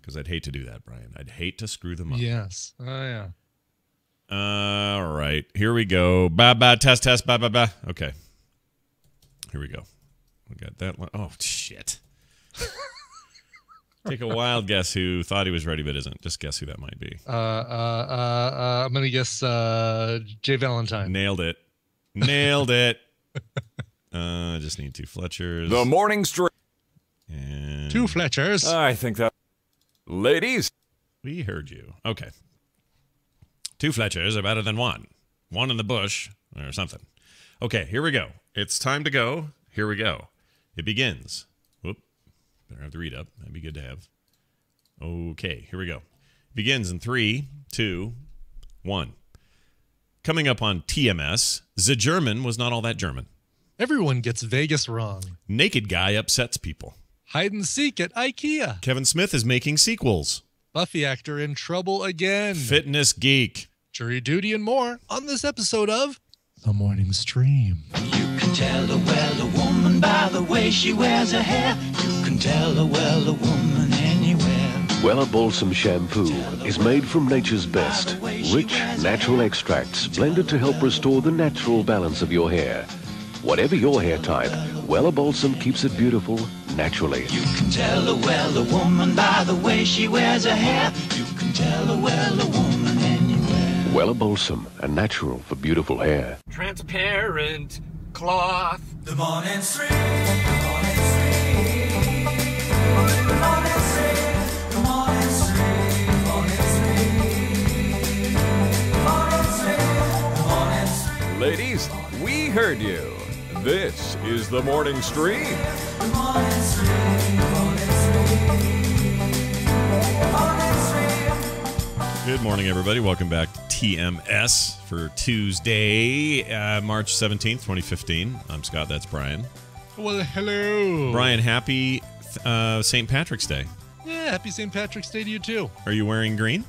because I'd hate to do that, Brian. I'd hate to screw them up. Yes. Oh, yeah. All right. Here we go. Ba-ba, test, ba-ba-ba. Okay. Here we go. We got that one. Oh, shit. Take a wild guess who thought he was ready but isn't. Just guess who that might be. I'm going to guess Jay Valentine. Nailed it. Nailed it. Just need 2 Fletchers. The morning stream. And 2 Fletchers. I think that... Ladies. we heard you. Okay. 2 Fletchers are better than 1. 1 in the bush or something. Okay, here we go. It's time to go. Here we go. It begins. Whoop. Better have the read up. That'd be good to have. Okay, here we go. It begins in 3, 2, 1. Coming up on TMS, the German was not all that German. Everyone gets Vegas wrong. Naked guy upsets people. Hide and seek at IKEA. Kevin Smith is making sequels. Buffy actor in trouble again. Fitness geek. Jury duty and more on this episode of The Morning Stream. You can tell a well a woman by the way she wears her hair. You can tell a well a woman anywhere. Wella Balsam Shampoo is made from nature's best. Rich, natural extracts blended to help restore the natural balance of your hair. Whatever your hair type, Wella Balsam keeps it beautiful naturally. You can tell a well a woman by the way she wears her hair. You can tell a well a woman anywhere. Wella Balsam, a natural for beautiful hair. Transparent cloth. The morning stream. The morning stream. The morning stream. The morning stream. The morning stream. The morning stream. The morning stream. Ladies, we heard you. This is the morning stream. The morning stream. The morning stream. The morning stream. Good morning, everybody. Welcome back to TMS for Tuesday, March 17th, 2015. I'm Scott. That's Brian. Well, hello. Brian, happy St. Patrick's Day. Yeah, happy St. Patrick's Day to you, too. Are you wearing green?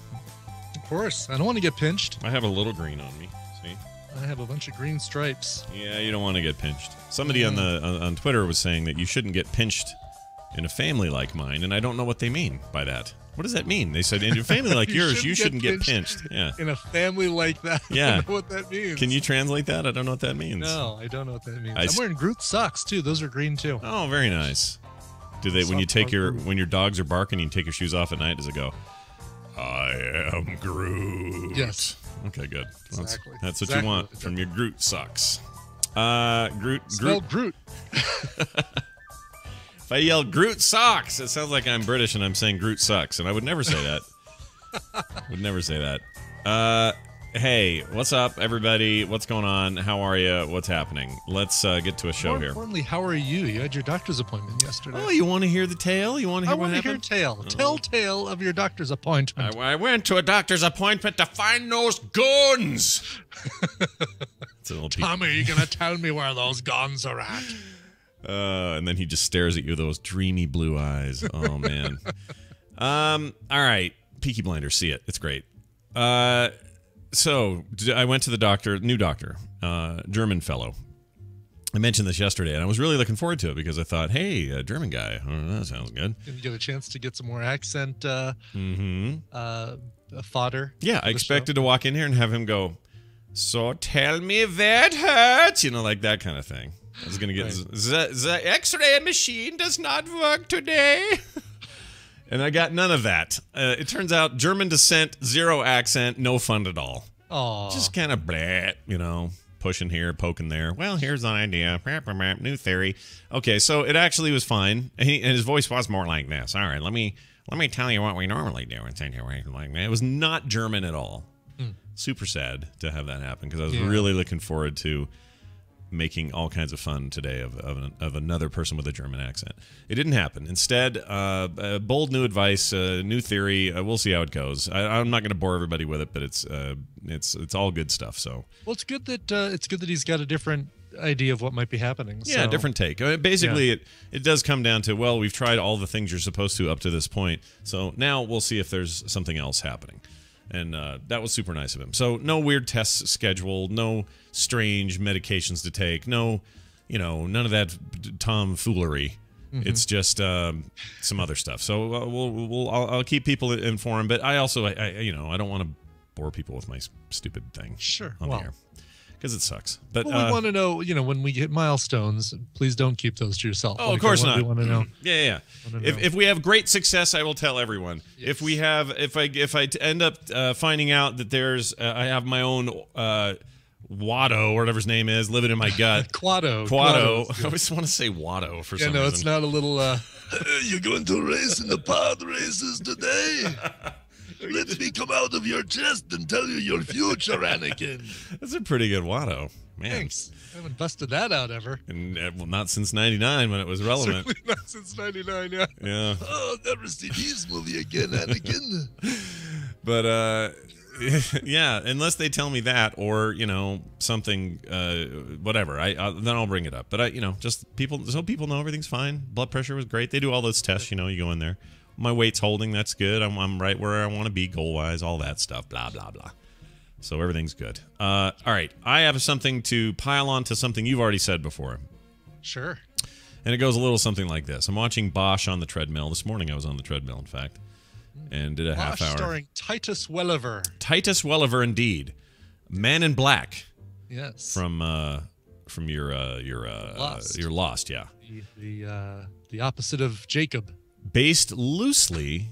Of course. I don't want to get pinched. I have a little green on me. See? I have a bunch of green stripes. Yeah, you don't want to get pinched. Somebody on Twitter was saying that you shouldn't get pinched in a family like mine, and I don't know what they mean by that. What does that mean? They said, in a family like yours, you shouldn't get pinched. Yeah. In a family like that, Yeah. I don't know what that means. Can you translate that? I don't know what that means. No, I don't know what that means. I I'm wearing Groot socks, too. Those are green, too. Oh, very nice. Do they, when you take when your dogs are barking, you take your shoes off at night, does it go, I am Groot? Yes. Okay, good. Exactly. That's what Exactly you want what from your Groot socks. Spell Groot. If I yell Groot socks, it sounds like I'm British and I'm saying Groot sucks, and I would never say that. Would never say that. Hey, what's up, everybody? What's going on? How are you? What's happening? Let's get to a show More here. importantly, how are you? You had your doctor's appointment yesterday. Oh, you want to hear the tale? You want to hear what happened? I want to hear tale. Tell tale of your doctor's appointment. I went to a doctor's appointment to find those guns. It's a little Tommy, are you going to tell me where those guns are at? And then he just stares at you with those dreamy blue eyes. Oh, man. All right. Peaky Blinders. See it. It's great. So I went to the doctor, new doctor, German fellow. I mentioned this yesterday, and I was really looking forward to it because I thought, hey, a German guy. Oh, that sounds good. Did you get a chance to get some more accent fodder? Yeah, I expected to walk in here and have him go, so tell me where it hurts, like that kind of thing. I was going to get, the X-ray machine does not work today. And I got none of that. It turns out German descent, 0 accent, no fun at all. Oh, just kind of bleh, pushing here, poking there. Well, here's an idea. New theory. Okay, so it actually was fine. And his voice was more like this. All right, let me tell you what we normally do in situations like that. It was not German at all. Super sad to have that happen because I was really looking forward to making all kinds of fun today of another person with a German accent. It didn't happen. Instead, bold new advice, new theory. We'll see how it goes. I'm not going to bore everybody with it, but it's all good stuff. So well, it's good that he's got a different idea of what might be happening. Yeah, different take. Basically, it does come down to, well, we've tried all the things you're supposed to up to this point, so now we'll see if there's something else happening. And that was super nice of him. So no weird tests scheduled, no strange medications to take, no, none of that tomfoolery. It's just some other stuff. So I'll keep people informed. But I also I don't want to bore people with my stupid thing. Sure. On the air. Because it sucks. But we want to know, when we hit milestones, please don't keep those to yourself. Oh, of course not. We want to know. Yeah. If we have great success, I will tell everyone. Yes. If I end up finding out that there's I have my own Watto or whatever his name is living in my gut. Quado. I always want to say Watto for some reason. No, it's not a little. You're going to race in the pod races today. Let me come out of your chest and tell you your future, Anakin. That's a pretty good Watto. Man. Thanks. I haven't busted that out ever. And not since '99 when it was relevant. Certainly not since '99, yeah. Yeah. Oh, never see this movie again, Anakin. But yeah, unless they tell me that or something, whatever, then I'll bring it up. But just so people know everything's fine. Blood pressure was great. They do all those tests. You go in there. My weight's holding. That's good. I'm right where I want to be goal-wise. All that stuff. Blah, blah, blah. So everything's good. All right. I have something to pile on to something you've already said before. Sure. And it goes a little something like this. I'm watching Bosch on the treadmill. This morning I was on the treadmill, in fact. And did a half hour. Starring Titus Welliver. Titus Welliver, indeed. Man in Black. Yes. From your Lost, yeah. The opposite of Jacob. Based loosely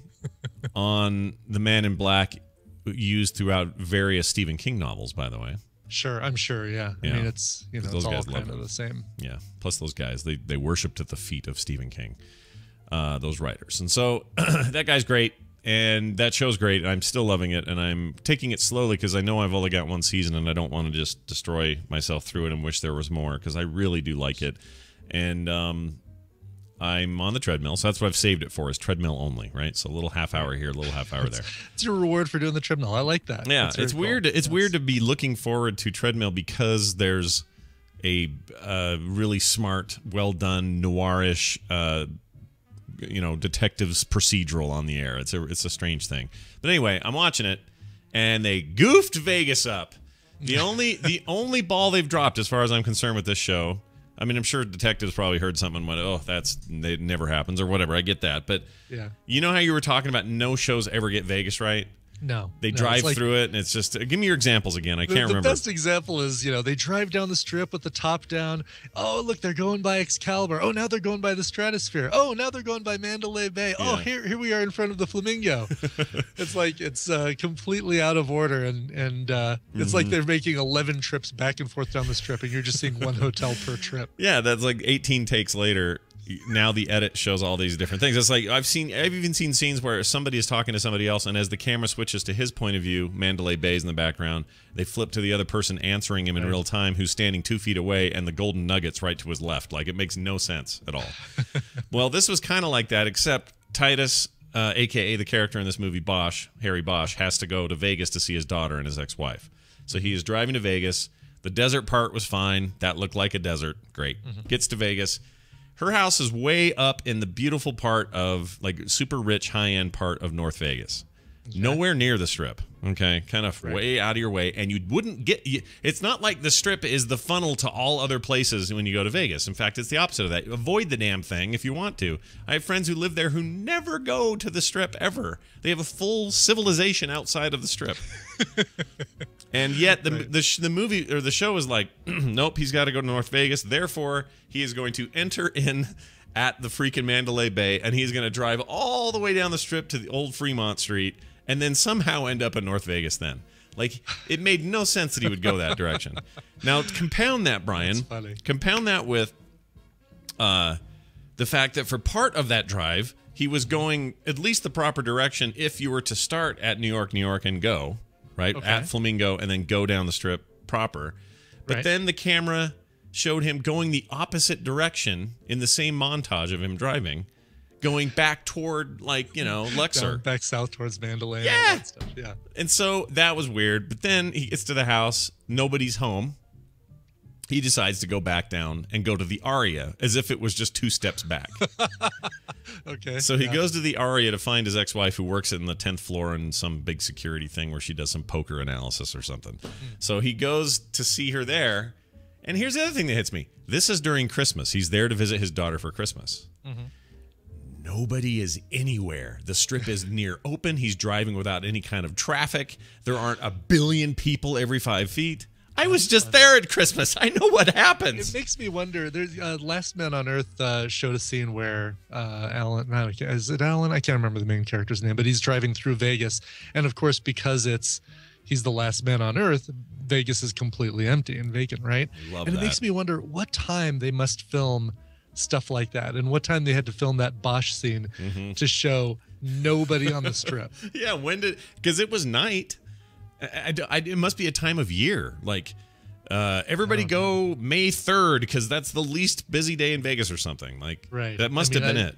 on the Man in Black used throughout various Stephen King novels, by the way. Sure, I'm sure, yeah. I mean, it's, it's all kind of the same. Yeah, plus those guys, they worshipped at the feet of Stephen King, those writers. And so that guy's great, and that show's great, and I'm still loving it, and I'm taking it slowly because I know I've only got one season, and I don't want to just destroy myself through it and wish there was more, because I really do like it. And I'm on the treadmill, so that's what I've saved it for, is treadmill only, right? So a little half hour here, a little half hour there. It's your reward for doing the treadmill. I like that. Yeah, it's weird. Cool. It's weird to be looking forward to treadmill because there's a really smart, well done, noirish, detectives procedural on the air. It's a strange thing. But anyway, I'm watching it, and they goofed Vegas up. The only ball they've dropped, as far as I'm concerned, with this show. I mean, I'm sure detectives probably heard something and went, "Oh, it never happens," or whatever. I get that, but yeah, you know how you were talking about no shows ever get Vegas right? No, they drive through it, and it's just. Give me your examples again. I can't remember. The best example is, they drive down the strip with the top down. Oh, look, they're going by Excalibur. Oh, now they're going by the Stratosphere. Oh, now they're going by Mandalay Bay. Yeah. Oh, here we are in front of the Flamingo. It's like it's completely out of order, and it's like they're making 11 trips back and forth down the strip, and you're just seeing one hotel per trip. Yeah, that's like 18 takes later. Now the edit shows all these different things. It's like I've even seen scenes where somebody is talking to somebody else, and as the camera switches to his point of view, Mandalay Bay's in the background. They flip to the other person answering him in real time, who's standing 2 feet away, and the golden nuggets right to his left. Like, it makes no sense at all. Well, this was kind of like that, except Titus, aka the character in this movie, Bosch, Harry Bosch, has to go to Vegas to see his daughter and his ex-wife. So he is driving to Vegas. The desert part was fine. That looked like a desert. Great. Gets to Vegas. Her house is way up in the beautiful part of, like, super rich, high-end part of North Vegas. Okay. Nowhere near the Strip, okay? Kind of way out of your way. And you wouldn't get... It's not like the Strip is the funnel to all other places when you go to Vegas. In fact, it's the opposite of that. Avoid the damn thing if you want to. I have friends who live there who never go to the Strip ever. They have a full civilization outside of the Strip. And yet the movie or the show is like, nope, he's got to go to North Vegas. Therefore, he is going to enter in at the freaking Mandalay Bay, and he's going to drive all the way down the Strip to the old Fremont Street, and then somehow end up in North Vegas then. Like, it made no sense that he would go that direction. Now, compound that, Brian. Compound that with the fact that for part of that drive, he was going at least the proper direction if you were to start at New York, and go. Right, at Flamingo, and then go down the Strip proper. But then the camera showed him going the opposite direction in the same montage of him driving, going back toward, like, Luxor. Back south towards Mandalay. Yeah. And all that stuff. Yeah. And so that was weird. But then he gets to the house. Nobody's home. He decides to go back down and go to the Aria as if it was just 2 steps back. Okay. So he goes to the Aria to find his ex-wife, who works in the 10th floor in some big security thing where she does some poker analysis or something. So he goes to see her there. And here's the other thing that hits me. This is during Christmas. He's there to visit his daughter for Christmas. nobody is anywhere. The strip is near open. He's driving without any kind of traffic. There aren't a billion people every 5 feet. I was just there at Christmas. I know what happens. It makes me wonder. There's Last Man on Earth showed a scene where Alan, is it Alan? I can't remember the main character's name, but he's driving through Vegas, and of course, because he's the last man on Earth, Vegas is completely empty and vacant, right? Love and that. it makes me wonder what time they must film stuff like that, and what time they had to film that Bosch scene to show nobody on the strip. Yeah, because it was night. It must be a time of year. Like, everybody go May 3rd because that's the least busy day in Vegas or something. Like, Right. that must have been it.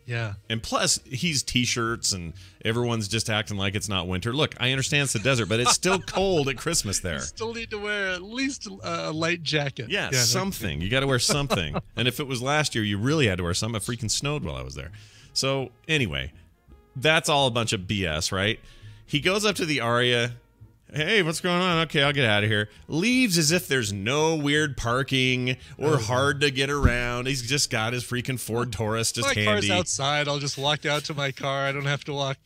Yeah. And plus, he's T-shirts and everyone's just acting like it's not winter. Look, I understand it's the desert, but it's still cold at Christmas there. You still need to wear at least a light jacket. Yeah, something. You got to wear something. And if it was last year, you really had to wear something. It freaking snowed while I was there. So anyway, that's all a bunch of BS, right? He goes up to the Aria. Hey, what's going on? Okay, I'll get out of here. Leaves as if there's no weird parking or hard to get around. He's just got his freaking Ford Taurus, just my handy. car's outside. I'll just walk out to my car. I don't have to walk.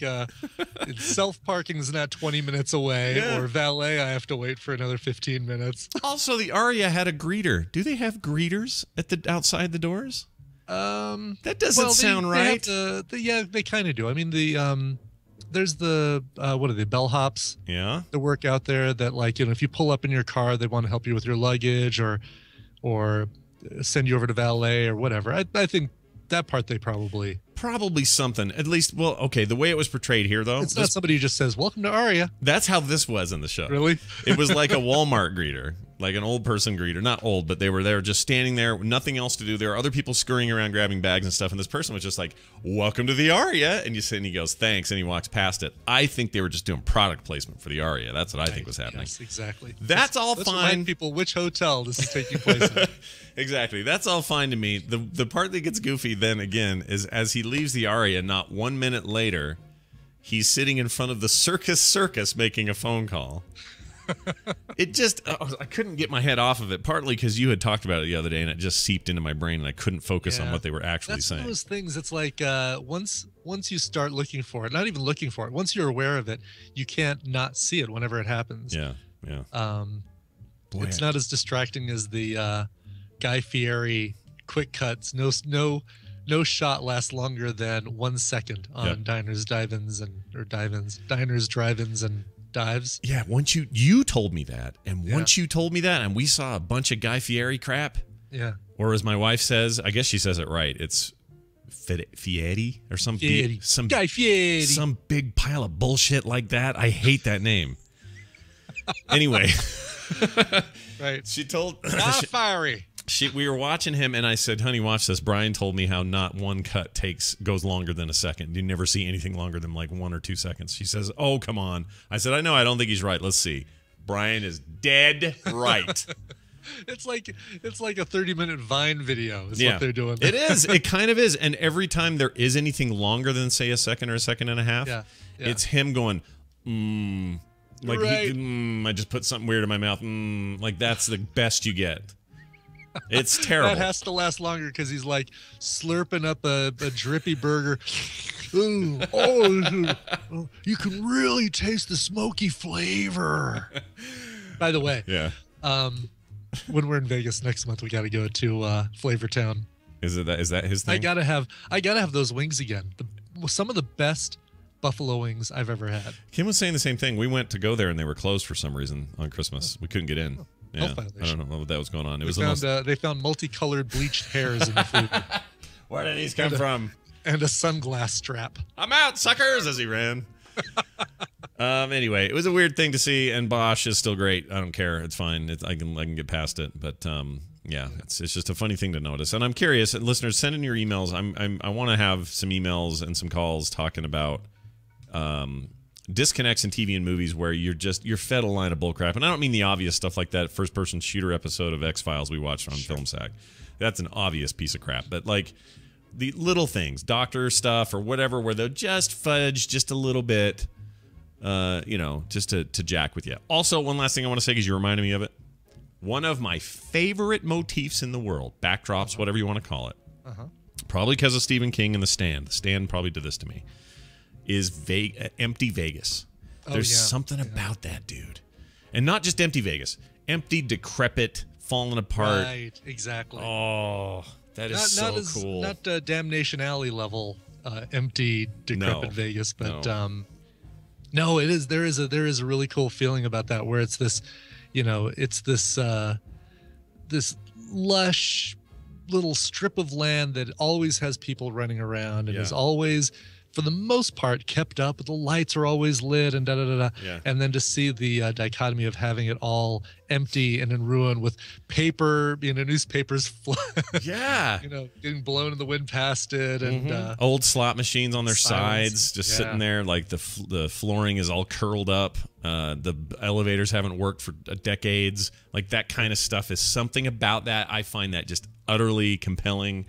Self-parking is not 20 minutes away, or valet, I have to wait for another 15 minutes. Also, the Aria had a greeter. Do they have greeters at the outside the doors? That doesn't sound right. Yeah, they kind of do. I mean, there's the what are they, bellhops? Yeah. That work out there that, like, you know, if you pull up in your car, they want to help you with your luggage or send you over to valet or whatever. I think that part they probably something. At least, well, okay, the way it was portrayed here, though. It's not somebody who just says, "Welcome to Aria." That's how this was in the show. Really? It was like a Walmart greeter, like an old person greeter. Not old, but they were there just standing there, nothing else to do. There were other people scurrying around grabbing bags and stuff, and this person was just like, "Welcome to the Aria," and you sit and he goes, "Thanks," and he walks past it. I think they were just doing product placement for the Aria. That's what I think was happening. Yes, exactly. That's all Let's fine. remind people which hotel this is taking place in. Exactly. That's all fine to me. The part that gets goofy then again is as he leaves the Aria, not 1 minute later, he's sitting in front of the circus making a phone call. It just, I couldn't get my head off of it, partly because you had talked about it the other day and it just seeped into my brain and I couldn't focus on what they were actually That's saying. one of those things. It's like once you start looking for it, not even looking for it, once you're aware of it, you can't not see it whenever it happens. Yeah. Boy, It's not as distracting as the Guy Fieri quick cuts. No shot lasts longer than 1 second on diners, drive-ins, and dives. Yeah, once you told me that, and once you told me that, and we saw a bunch of Guy Fieri crap. Yeah. Or as my wife says, I guess she says it right. It's Fieri or some Guy Fieri. Some big pile of bullshit like that. I hate that name. Anyway, Right. she told Guy Fieri. we were watching him, and I said, "Honey, watch this." Brian told me how not one cut goes longer than a second. You never see anything longer than like 1 or 2 seconds. She says, "Oh, come on." I said, "I know. I don't think he's right. Let's see." Brian is dead right. It's like a 30-minute Vine video is what they're doing. It is. It kind of is. And every time there is anything longer than, say, a second or a second and a half, it's him going, like, I just put something weird in my mouth. Like, that's the best you get. It's terrible. That has to last longer because he's like slurping up a drippy burger. Ooh, you can really taste the smoky flavor. By the way, when we're in Vegas next month, we got to go to Flavor Town. Is that his thing? I gotta have those wings again. Some of the best buffalo wings I've ever had. Kim was saying the same thing. We went to go there and they were closed for some reason on Christmas. We couldn't get in. Yeah, I don't know what that was going on. They found multicolored bleached hairs in the food. Where did these come from? And a sunglass strap. I'm out, suckers, as he ran. Anyway, it was a weird thing to see, and Bosch is still great. I don't care. It's fine. I can get past it. But it's just a funny thing to notice. And I'm curious, and listeners, send in your emails. I want to have some emails and some calls talking about disconnects in TV and movies where you're fed a line of bullcrap. And I don't mean the obvious stuff like that first-person shooter episode of X-Files we watched on FilmSack. That's an obvious piece of crap. But, like, the little things, doctor stuff or whatever, where they'll just fudge just a little bit, just to jack with you. Also, one last thing I want to say because you reminded me of it. One of my favorite motifs in the world, backdrops, whatever you want to call it, probably because of Stephen King and The Stand. The Stand probably did this to me. Is empty Vegas. There's something about that, dude, and not just empty Vegas. Empty, decrepit, falling apart. Right, exactly. Oh, that is cool. Not Damnation Alley level empty, decrepit Vegas, but no, it is. There is a really cool feeling about that, where it's this, it's this this lush little strip of land that always has people running around and is always, for the most part, kept up. The lights are always lit and and then to see the dichotomy of having it all empty and in ruin with paper, newspapers, getting blown in the wind past it, and old slot machines on their sides, just sitting there, like the flooring is all curled up. The elevators haven't worked for decades. Like that kind of stuff is something about that. I find that just utterly compelling.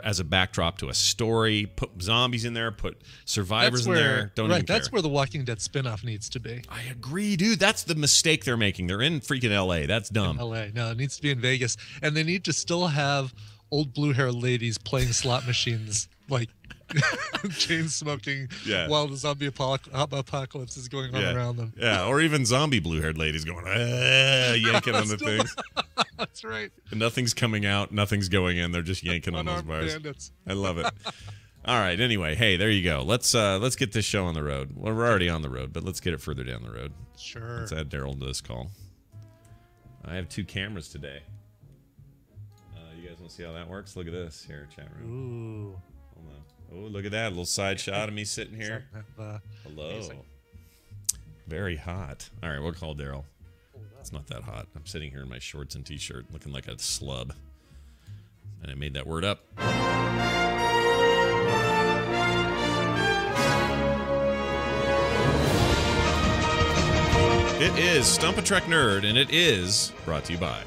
As a backdrop to a story, put zombies in there, put survivors in there. Don't even care. That's where the Walking Dead spinoff needs to be. I agree, dude. That's the mistake they're making. They're in freaking LA. That's dumb. In LA. No, it needs to be in Vegas. And they need to still have old blue-haired ladies playing slot machines, like chain smoking while the zombie apocalypse is going on around them. Yeah, or even zombie blue-haired ladies going, yanking on the things. That's right. And nothing's coming out, nothing's going in. They're just yanking on those bars. Bandits. I love it. All right. Anyway, hey, there you go. Let's get this show on the road. Well, we're already on the road, but let's get it further down the road. Sure. Let's add Daryl to this call. I have 2 cameras today. You guys want to see how that works? Look at this here, chat room. Ooh. Hold on. Oh, look at that. A little side shot of me sitting here. Hello. Amazing. Very hot. All right, we'll call Daryl. It's not that hot. I'm sitting here in my shorts and t-shirt looking like a slub. And I made that word up. It is Stump a Trek Nerd, and it is brought to you by...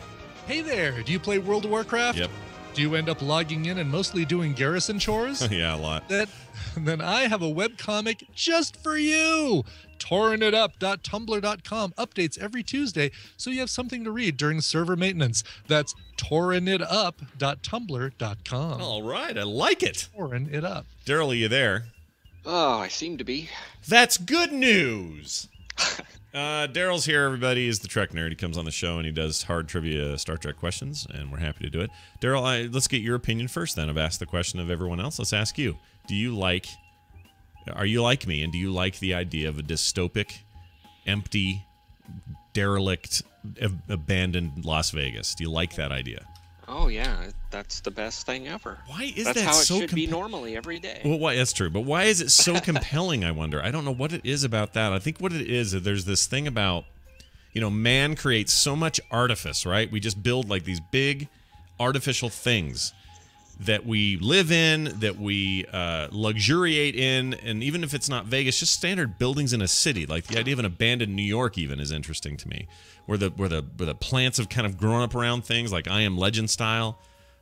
Hey there, do you play World of Warcraft? Yep. Do you end up logging in and mostly doing garrison chores? Yeah, a lot. Then I have a webcomic just for you. torrentitup.tumblr.com updates every Tuesday, so you have something to read during server maintenance. That's torrentitup.tumblr.com. All right, I like it. Torrent it up. Daryl, are you there? Oh, I seem to be. That's good news. Daryl's here, everybody. He's the Trek nerd. He comes on the show and he does hard trivia Star Trek questions, and we're happy to do it. Daryl, let's get your opinion first then. I've asked the question of everyone else. Let's ask you. Are you like me, and do you like the idea of a dystopic, empty, derelict, abandoned Las Vegas? Do you like that idea? Oh, yeah. That's the best thing ever. Why is That's that how it so should be normally every day. Well, that's true. But why is it so compelling, I wonder? I don't know what it is about that. I think what it is, there's this thing about, man creates so much artifice, right? We just build like these big artificial things that we live in, that we luxuriate in, and even if it's not Vegas, just standard buildings in a city. Like the idea of an abandoned New York even is interesting to me, where the plants have kind of grown up around things, like I Am Legend style.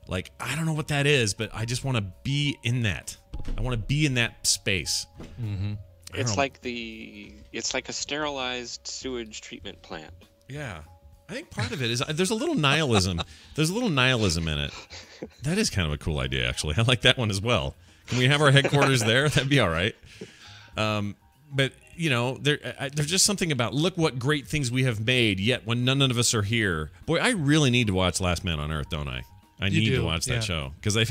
Like, I don't know what that is, but I just want to be in that. I want to be in that space. Mm-hmm. It's like a sterilized sewage treatment plant. Yeah. I think part of it is there's a little nihilism. There's a little nihilism in it. That is kind of a cool idea, actually. I like that one as well. Can we have our headquarters there? That'd be all right. But, there's just something about, look what great things we have made, yet when none of us are here. Boy, I really need to watch Last Man on Earth, don't I? I need to watch that show. Because I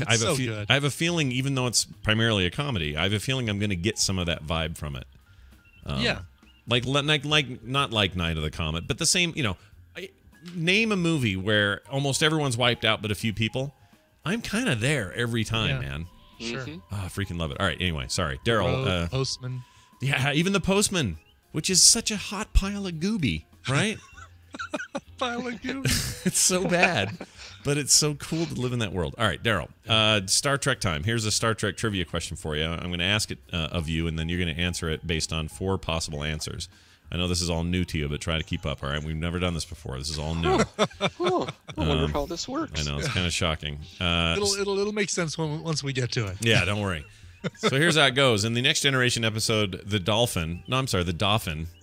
have a feeling, even though it's primarily a comedy, I have a feeling I'm going to get some of that vibe from it. Yeah. Like not like Night of the Comet, but the same, name a movie where almost everyone's wiped out but a few people. I'm kind of there every time, man. Sure. I freaking love it. All right, anyway, sorry. Daryl. Postman. Yeah, even the Postman, which is such a hot pile of gooby, right? Pile of gooby. It's so bad, but it's so cool to live in that world. All right, Daryl. Star Trek time. Here's a Star Trek trivia question for you. I'm going to ask it of you, and then you're going to answer it based on 4 possible answers. I know this is all new to you, but try to keep up, all right? We've never done this before. This is all new. I wonder how this works. I know, it's kind of shocking. It'll make sense once we get to it. Yeah, don't worry. So here's how it goes. In the Next Generation episode, The Dauphin.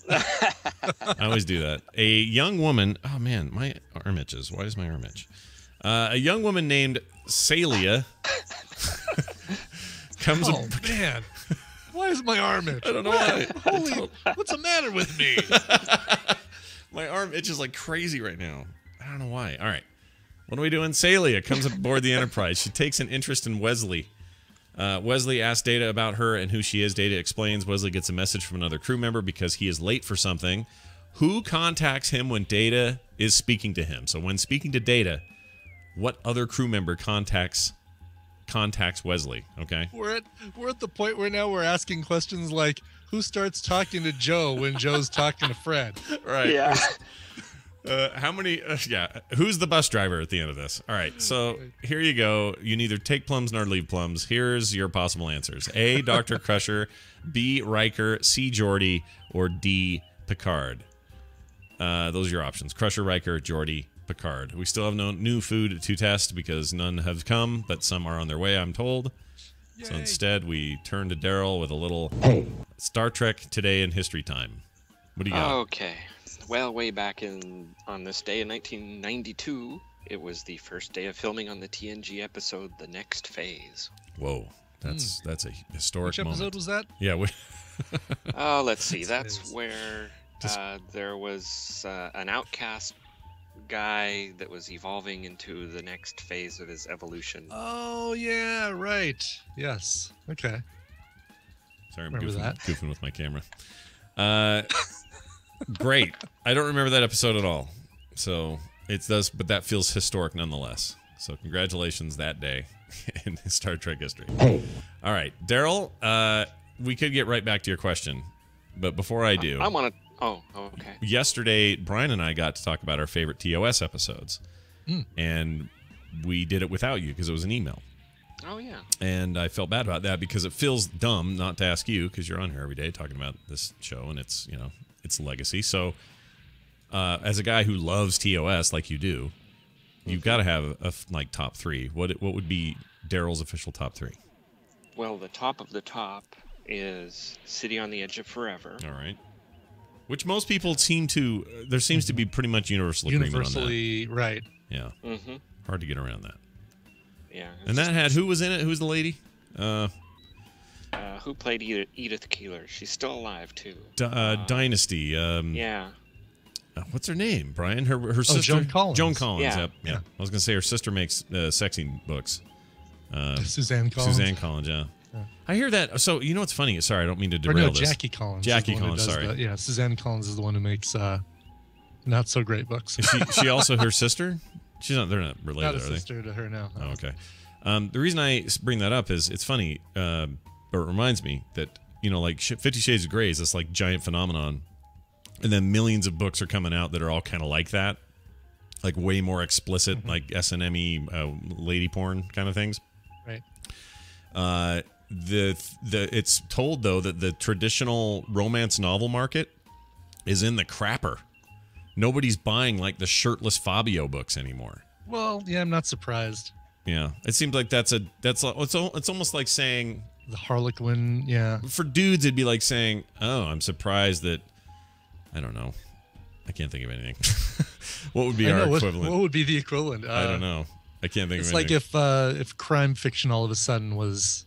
I always do that. A young woman. Oh, man, my arm itches. Why is my arm itch? A young woman named Celia comes. Oh man, why is my arm itch? I don't know why. Holy, what's the matter with me? My arm itches like crazy right now. I don't know why. All right. What are we doing? Celia comes aboard the Enterprise. She takes an interest in Wesley. Wesley asks Data about her and who she is. Data explains. Wesley gets a message from another crew member because he is late for something. Who contacts him when Data is speaking to him? So when speaking to Data, what other crew member contacts Wesley? Okay. We're at the point where now we're asking questions like, who starts talking to Joe when Joe's talking to Fred? Right. Yeah. How many? Who's the bus driver at the end of this? All right. So here you go. You neither take plums nor leave plums. Here's your possible answers: A, Dr. Crusher; B, Riker; C, Geordi; or D, Picard. Those are your options: Crusher, Riker, Geordi, Picard. We still have no new food to test because none have come, but some are on their way, I'm told. So Yay. instead, we turn to Daryl with a little Star Trek Today in History Time. What do you got? Okay. Well, way back on this day in 1992, it was the first day of filming on the TNG episode The Next Phase. Whoa, that's a historic Which episode moment. was that? Yeah. Let's see. That's Phase. where there was an outcast guy that was evolving into the next phase of his evolution. Oh yeah, right. Yes. Okay. Sorry, I'm Remember that? goofing with my camera. Great. I don't remember that episode at all. So it does, but that feels historic nonetheless. So congratulations that day in Star Trek history. All right, Daryl, we could get right back to your question, but before I do, I want to. Oh, okay. yesterday, Brian and I got to talk about our favorite TOS episodes, and we did it without you because it was an email. Oh, yeah. And I felt bad about that because it feels dumb not to ask you because you're on here every day talking about this show and its, its legacy. So, as a guy who loves TOS like you do, you've got to have a top three. What would be Daryl's official top three? Well, the top of the top is City on the Edge of Forever. All right. Which most people seem to. There seems to be pretty much universal agreement on Universally right. that. Yeah. Mm-hmm. Hard to get around that. Yeah. And that had who was in it? Who's the lady? Who played Edith Keeler? She's still alive too. Dynasty. Yeah. What's her name, Brian? Her sister. Joan Collins. Joan Collins. Yeah. Yep. Yeah. I was gonna say her sister makes sexy books. Suzanne Collins. Suzanne Collins. Yeah. I hear that. So you know what's funny? Sorry, I don't mean to Or derail no, this. Jackie Collins. Jackie is the one who Collins, does sorry. yeah, Suzanne Collins is the one who makes not so great books. Is she also her sister? She's not. They're not related, Not a are they? sister to her now. Oh, okay. The reason I bring that up is it's funny, or it reminds me that, like 50 Shades of Grey is this like giant phenomenon. And then millions of books are coming out that are all kind of like that. Like way more explicit, like S&M-y lady porn kind of things. Right. It's told, though, that the traditional romance novel market is in the crapper. Nobody's buying like the shirtless Fabio books anymore. Well, yeah, I'm not surprised. Yeah, it seems like it's almost like saying The Harlequin, yeah. for dudes it'd be like saying, "Oh, I'm surprised that I don't know. I can't think of anything." What would be our equivalent? What would be the equivalent? I don't know. I can't think It's of like anything. if crime fiction all of a sudden was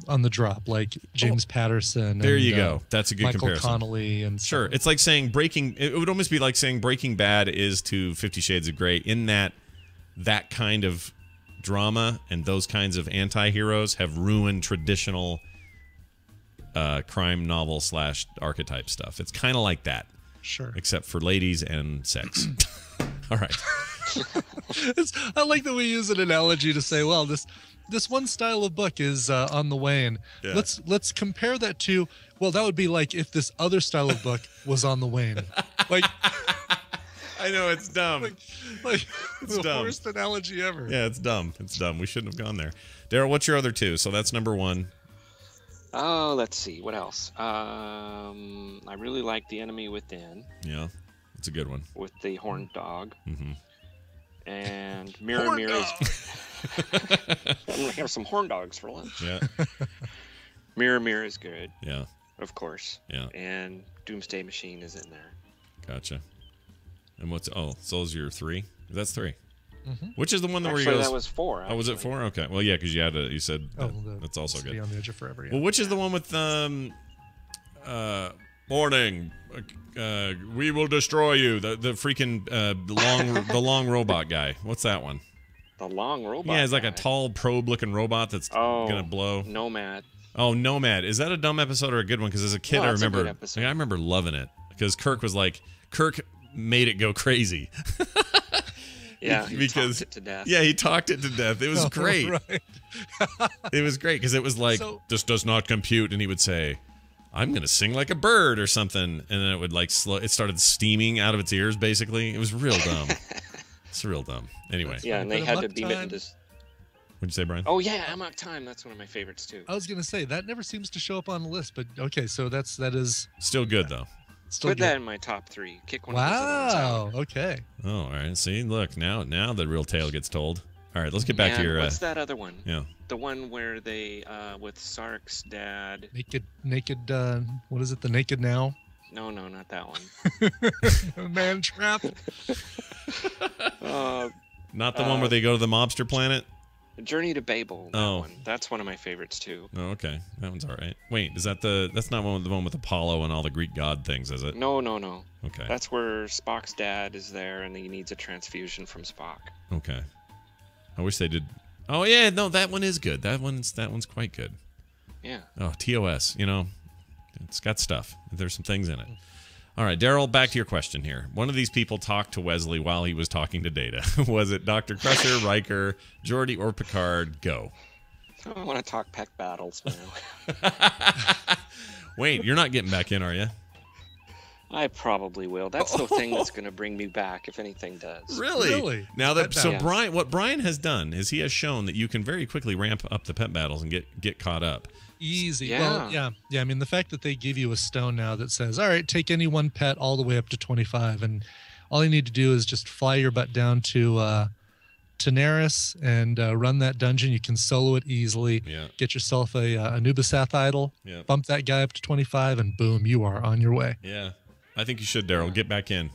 on the drop, like James Patterson. There and, you go. That's a good Michael comparison. Connolly and Sure, stuff. it's like saying it would almost be like saying Breaking Bad is to 50 Shades of Grey in that kind of drama and those kinds of anti-heroes have ruined traditional crime novel / archetype stuff. It's kind of like that, Sure. except for ladies and sex. All right. I like that we use an analogy to say, well, this one style of book is on the wane. Yeah. Let's compare that to, well, that would be like if this other style of book was on the wane. Like I know it's dumb. like It's the dumb. worst analogy ever. Yeah, it's dumb. It's dumb. We shouldn't have gone there. Daryl, what's your other two? So that's number one. Oh, let's see. What else? I really like The Enemy Within Yeah, it's a good one. with the horned dog. Mm-hmm. And Mirror Horn Mirror dog. I'm gonna have some horn dogs for lunch. Yeah, Mirror Mirror is good, yeah, of course. yeah. And Doomsday Machine is in there. Gotcha. And so those are your three? That's three. Which is the one where Actually, he goes? that was 4. Oh, was it actually. 4? Okay. Well, yeah, because you said that's also City good. on the Edge of Forever. Yeah. Well, which is the one with morning? We will destroy you. The freaking the long robot guy. What's that one? The long robot. Yeah, it's like guy. a tall probe-looking robot that's gonna blow. Nomad. Oh, Nomad. Is that a dumb episode or a good one? Because as a kid, No, I it's a remember. good episode. I remember loving it because Kirk made it go crazy. Yeah, he because talked it to death. Yeah, he talked it to death. It was great. Right. It was great because it was like, this does not compute, and he would say, I'm gonna sing like a bird or something, and then it would like it started steaming out of its ears. Basically, it was real dumb. It's real dumb. Anyway. Yeah, and they had to beam it into. What'd you say, Brian? Oh yeah, Amok Time. That's one of my favorites too. I was gonna say that never seems to show up on the list, but okay, so that is still good though. still Put good. that in my top 3. Kick one of those other ones out. Wow. Okay. Oh, all right. See, look now the real tale gets told. All right, let's get back to And your. what's that other one? Yeah. The one where they with Sark's dad. Naked. What is it? The Naked Now. No, not that one. Man Trap. Not the one where they go to the mobster planet. Journey to Babel. That Oh. one. That's one of my favorites too. Oh, okay, that one's all right. Wait, is that that's not the one with Apollo and all the Greek god things, is it? No. Okay. That's where Spock's dad is there, and he needs a transfusion from Spock. Okay. I wish they did. Oh yeah, no, that one is good. That one's quite good. Yeah. Oh, TOS, it's got stuff. There's some things in it. All right, Daryl, back to your question here. One of these people talked to Wesley while he was talking to Data. Was it Dr. Crusher, Riker, Geordi, or Picard? Go. I want to talk peck battles now. Wait, you're not getting back in, are you? I probably will. That's the thing that's going to bring me back, if anything does. Really? Now that Pet Brian, what Brian has done is he has shown that you can very quickly ramp up the pet battles and get caught up. Easy. Yeah. Well, yeah. I mean, the fact that they give you a stone now that says, "All right, take any one pet all the way up to 25," and all you need to do is just fly your butt down to Daenerys and run that dungeon. You can solo it easily. Yeah. Get yourself a Anubisath idol. Yeah. Bump that guy up to 25, and boom, you are on your way. Yeah. I think you should, Daryl. Get back in.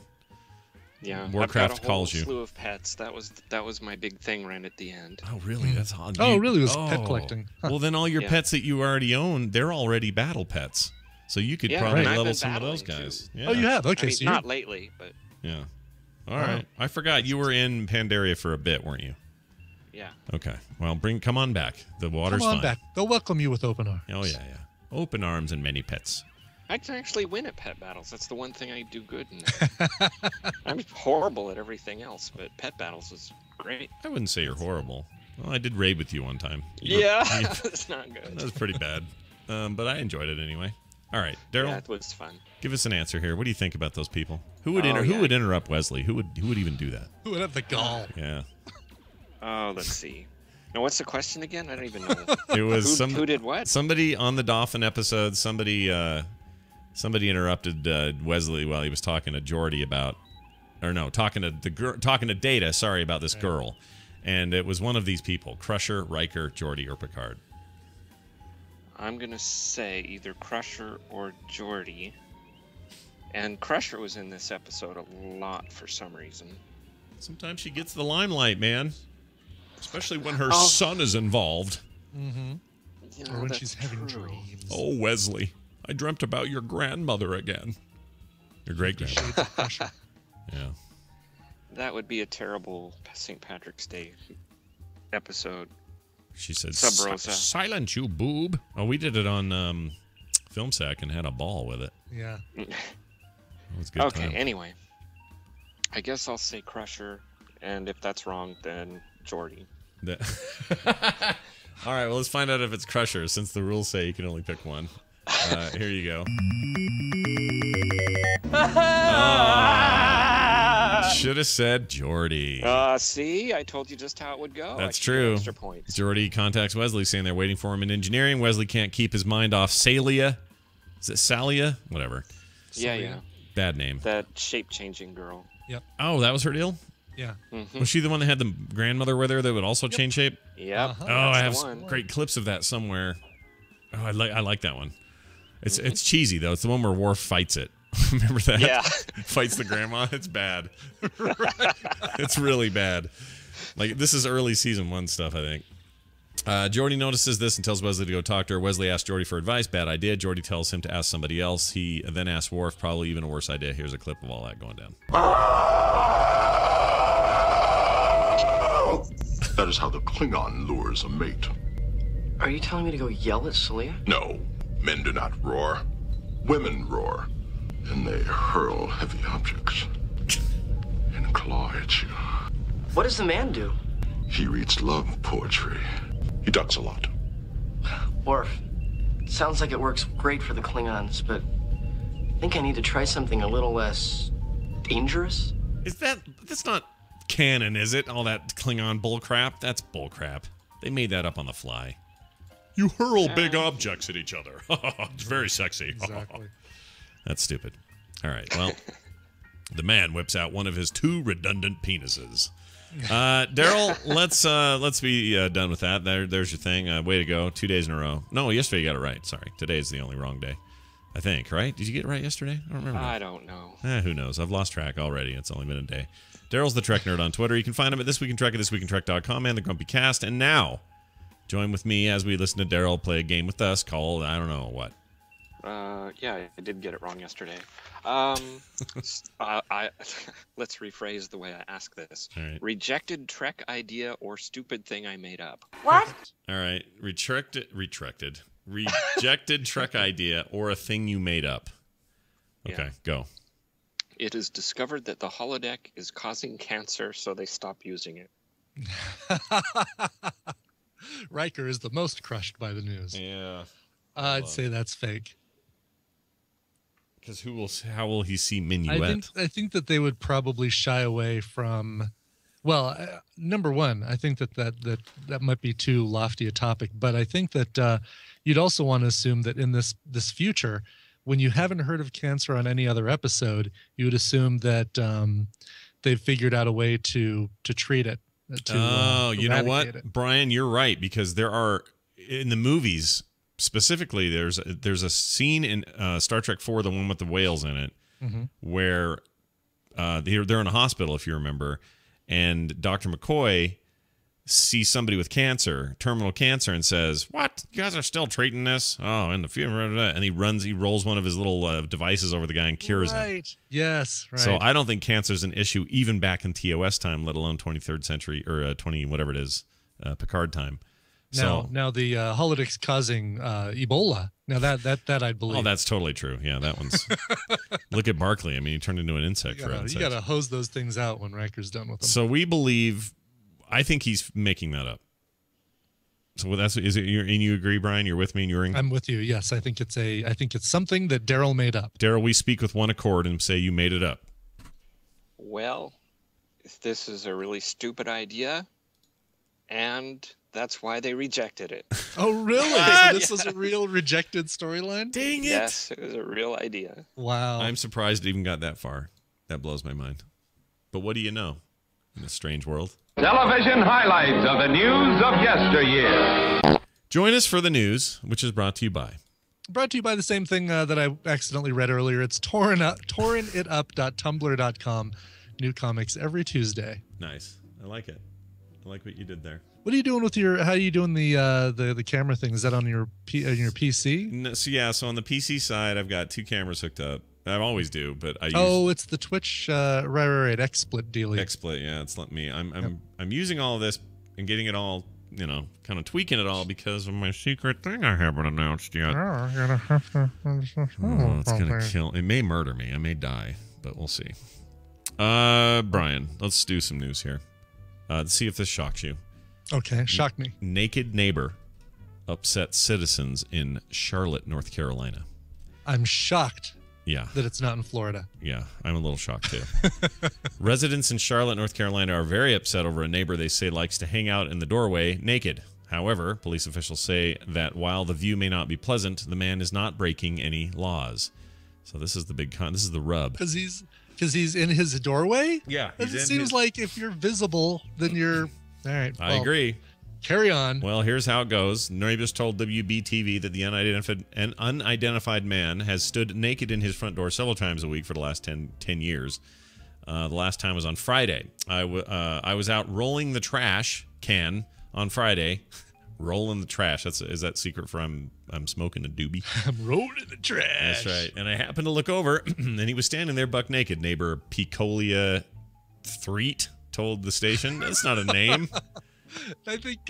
Yeah, Warcraft I've got a calls whole you. slew of pets. That was my big thing right at the end. Oh, really? That's odd. Oh, really? It was pet collecting. Huh. Well, then all your Yeah. pets that you already own, they're already battle pets. So you could Yeah, probably and I've level been some of those battling, guys. too. Yeah. Oh, you have? Okay, I mean, so you're not lately, but Yeah. All right. I forgot you were in Pandaria for a bit, weren't you? yeah. Okay. Well, come on back. The water's come on fine. back. They'll welcome you with open arms. Oh yeah. Open arms and many pets. I can actually win at pet battles. That's the one thing I do good in. I'm horrible at everything else, but pet battles is great. I wouldn't say you're horrible. Well, I did raid with you one time. Yeah, it's not good. That was pretty bad. But I enjoyed it anyway. All right, Daryl, Yeah, it was fun. give us an answer here. What do you think about those people? Who would Oh, who yeah. would interrupt Wesley? Who would even do that? Who would have the gall? Yeah. Oh, let's see. Now, what's the question again? I don't even know. It was Who did what? Somebody on the Dolphin episode. Somebody interrupted Wesley while he was talking to Geordi about, or no, talking to Data. Sorry about this girl, and it was one of these people: Crusher, Riker, Geordi, or Picard. I'm gonna say either Crusher or Geordi. And Crusher was in this episode a lot for some reason. Sometimes she gets the limelight, man. Especially when her Oh. son is involved. Yeah, Or when that's she's having true. dreams. Oh, Wesley, I dreamt about your grandmother again. Your great grandmother. Shades of pressure. Yeah. That would be a terrible St. Patrick's Day episode. She said, Sub Rosa. "Silence, you boob." Oh, we did it on Film Sack and had a ball with it. Yeah. It was a good. Okay, time. anyway. I guess I'll say Crusher, and if that's wrong, then Geordi. All right, well, let's find out if it's Crusher, since the rules say you can only pick one. Here you go. Should have said Geordi. See? I told you just how it would go. That's I should get true. Extra points. Geordi contacts Wesley, saying they're waiting for him in engineering. Wesley can't keep his mind off Salia. Is it Salia? Whatever. Yeah. Bad name. That shape-changing girl. Oh, that was her deal? Yeah. Was she the one that had the grandmother with her that would also change shape? Yep. Uh-huh. Oh, I have That's the one. great clips of that somewhere. Oh, I like that one. It's cheesy though. It's the one where Worf fights it. Remember that? Yeah. Fights the grandma. It's bad. It's really bad. Like, this is early season 1 stuff, I think. Geordi notices this and tells Wesley to go talk to her. Wesley asks Geordi for advice. Bad idea. Geordi tells him to ask somebody else. He then asks Worf, probably even a worse idea. Here's a clip of all that going down. That is how the Klingon lures a mate. Are you telling me to go yell at Celia? No, men do not roar. Women roar. And they hurl heavy objects and claw at you. What does the man do? He reads love poetry. He ducks a lot. Worf, sounds like it works great for the Klingons, but I think I need to try something a little less dangerous. That's not canon, is it? All that Klingon bullcrap? That's bullcrap. They made that up on the fly. You hurl big objects at each other. It's very sexy. Exactly. That's stupid. All right, well, the man whips out one of his 2 redundant penises. Daryl, let's be done with that. There's your thing. Way to go. 2 days in a row. No, yesterday you got it right. Sorry. Today's the only wrong day. I think, right? Did you get it right yesterday? I don't remember. I don't know. Who knows? I've lost track already. It's only been a day. Daryl's the Trek Nerd on Twitter. You can find him at This Week in Trek at thisweekintrek.com and the Grumpy Cast. And now, join with me as we listen to Daryl play a game with us called, I don't know what. Yeah, I did get it wrong yesterday. Let's rephrase the way I ask this. All right. Rejected Trek idea or stupid thing I made up. What? All right. Rejected Trek idea or a thing you made up. Okay, Yeah. go. It is discovered that the holodeck is causing cancer, so they stop using it. Riker is the most crushed by the news. Yeah. I'd say that's fake. Because how will he see Minuet? I think that they would probably shy away from. Well, number one, I think that might be too lofty a topic, but I think that you'd also want to assume that in this future, when you haven't heard of cancer on any other episode, you would assume that they've figured out a way to treat it. You know what, it. Brian, you're right, because there are in the movies specifically. There's a scene in Star Trek 4, the one with the whales in it, where they're in a hospital, if you remember, and Dr. McCoy sees somebody with cancer, terminal cancer, and says, "What? You guys are still treating this? Oh, in the future." And he rolls one of his little devices over the guy and cures him. Right. Yes. Right. So I don't think cancer is an issue even back in TOS time, let alone 23rd century or 20 whatever it is, Picard time. Now the holodeck's causing Ebola. Now that I'd believe. Oh, that's totally true. Yeah, that one's. Look at Barkley. I mean, he turned into an insect for insects. You got to hose those things out when Riker's done with them. So we believe. I think he's making that up. So is it? And you agree, Brian? You're with me, and you're. I'm with you. Yes, I think it's something that Daryl made up. Daryl, we speak with one accord and say you made it up. Well, this is a really stupid idea, and that's why they rejected it. Oh, really? So this is a real rejected storyline? Dang it! Yes, it was a real idea. Wow. I'm surprised it even got that far. That blows my mind. But what do you know in this strange world? Television highlights of the news of yesteryear. Join us for the news, which is brought to you by. Brought to you by the same thing that I accidentally read earlier. It's torrentitup.tumblr.com. New comics every Tuesday. Nice. I like it. I like what you did there. What are you doing with how are you doing the camera thing? Is that on your PC? No, so on the PC side, I've got 2 cameras hooked up. I always do, but I use. Oh, it's the Twitch right XSplit dealie. XSplit, yeah. It's let me. I'm using all of this and getting it all, kind of tweaking it all because of my secret thing I haven't announced yet. Oh, you're gonna have to. It's gonna kill. It may murder me. I may die, but we'll see. Brian, let's do some news here. Let's see if this shocks you. Okay, shock me. Naked neighbor upset citizens in Charlotte, North Carolina. I'm shocked. Yeah. That it's not in Florida. Yeah, I'm a little shocked too. Residents in Charlotte, North Carolina are very upset over a neighbor they say likes to hang out in the doorway naked. However, police officials say that while the view may not be pleasant, the man is not breaking any laws. So this is the this is the rub. Because he's in his doorway? Yeah. It seems like if you're visible, then you're... All right. I agree. Carry on. Well, here's how it goes. Neighbors told WBTV that the unidentified man has stood naked in his front door several times a week for the last 10 years. The last time was on Friday. I was out rolling the trash can on Friday. Rolling the trash. Is that secret for I'm smoking a doobie? I'm rolling the trash. That's right. And I happened to look over, and he was standing there buck naked. Neighbor Picolia Threet told the station. That's not a name. I think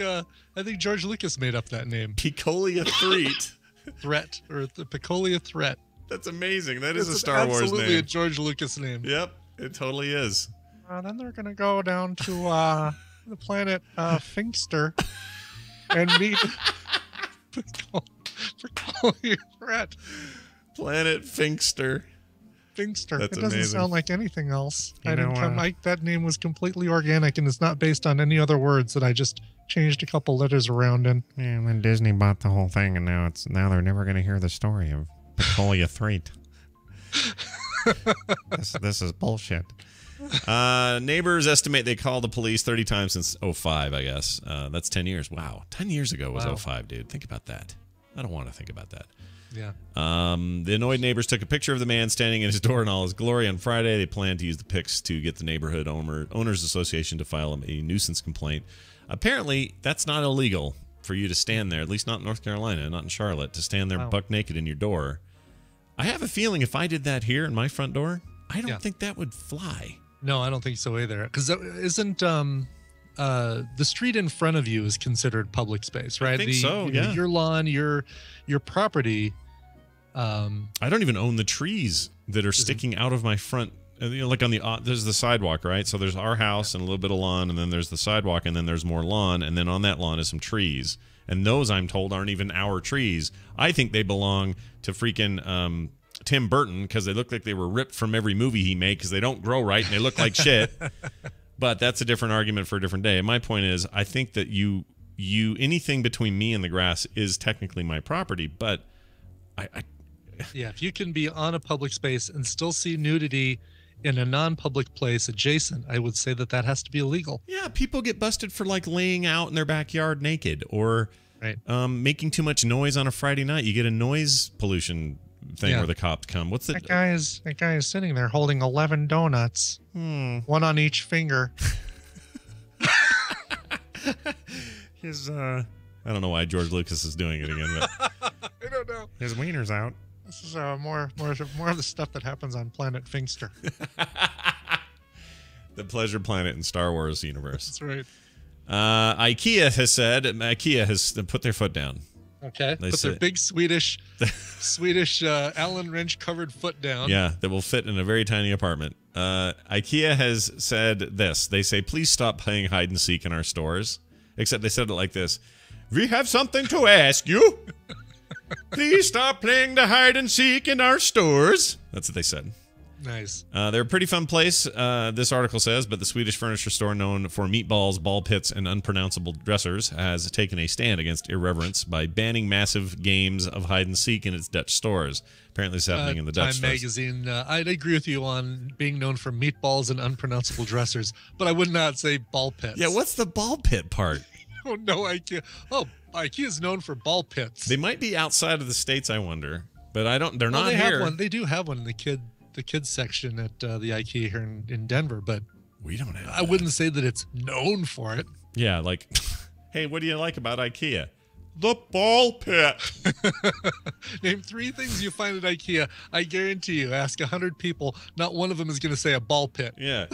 George Lucas made up that name. Picolia Threet. Threat, or the Picolia Threat. That's amazing. That is a Star Wars name. Absolutely a George Lucas name. Yep, it totally is. Then they're going to go down to the planet Finkster and meet Picolia Threat. Planet Finkster. Finkster. That's it doesn't amazing. sound like anything else. That name was completely organic and it's not based on any other words that I just changed a couple letters around in. Yeah, and then Disney bought the whole thing, and now they're never going to hear the story of Picolia Threet. This is bullshit. Neighbors estimate they called the police 30 times since 05, I guess. That's 10 years. Wow. 10 years ago was 05, dude. Think about that. I don't want to think about that. Yeah. The annoyed neighbors took a picture of the man standing in his door in all his glory on Friday. They plan to use the pics to get the neighborhood owners association to file a nuisance complaint. Apparently, that's not illegal for you to stand there, at least not in North Carolina, not in Charlotte, to stand there buck naked in your door. I have a feeling if I did that here in my front door, I don't think that would fly. No, I don't think so either. Because isn't the street in front of you is considered public space, right? I think so, yeah. Your lawn, your property. I don't even own the trees that are sticking out of my front. Like on there's the sidewalk, right? So there's our house and a little bit of lawn, and then there's the sidewalk, and then there's more lawn, and then on that lawn is some trees. And those, I'm told, aren't even our trees. I think they belong to freaking Tim Burton because they look like they were ripped from every movie he made because they don't grow right and they look like shit. But that's a different argument for a different day. And my point is, I think that you anything between me and the grass is technically my property, but yeah, if you can be on a public space and still see nudity in a non-public place adjacent, I would say that has to be illegal. Yeah, people get busted for like laying out in their backyard naked or making too much noise on a Friday night. You get a noise pollution thing where the cops come. What's that guy is sitting there holding 11 donuts, one on each finger. His I don't know why George Lucas is doing it again, but I don't know. His wiener's out. This is more of the stuff that happens on Planet Finkster. The Pleasure Planet in Star Wars universe. That's right. IKEA has put their foot down. Okay. Put their big Swedish Allen wrench covered foot down. Yeah, that will fit in a very tiny apartment. IKEA has said this. They say, please stop playing hide and seek in our stores. Except they said it like this. We have something to ask you. Please stop playing the hide and seek in our stores. That's what they said. Nice. They're a pretty fun place, this article says, but the Swedish furniture store known for meatballs, ball pits, and unpronounceable dressers has taken a stand against irreverence by banning massive games of hide and seek in its Dutch stores. Apparently it's happening in the Dutch Time stores. magazine, I'd agree with you on being known for meatballs and unpronounceable dressers, but I would not say ball pits. Yeah, what's the ball pit part? Oh, no, IKEA. Oh, IKEA is known for ball pits. They might be outside of the States, I wonder, but they're not they here. Have one. They do have one in the kids section at the IKEA here in Denver, but we don't have I wouldn't say that it's known for it. Yeah, like, hey, what do you like about IKEA? The ball pit. Name 3 things you find at IKEA. I guarantee you, ask 100 people, not one of them is going to say a ball pit. Yeah.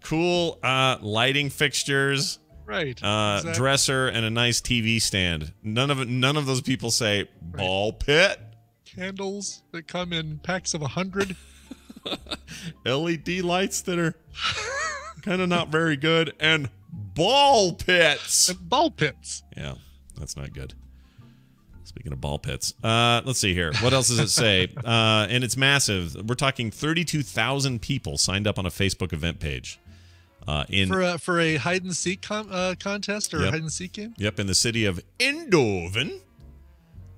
Cool lighting fixtures. Right. Exactly. Dresser and a nice TV stand. None of those people say ball pit. Candles that come in packs of 100. LED lights that are kind of not very good, and ball pits. Ball pits. Yeah, that's not good. Speaking of ball pits, let's see here. What else does it say? And it's massive. We're talking 32,000 people signed up on a Facebook event page. For a hide and seek contest or a hide and seek game? Yep, in the city of Eindhoven.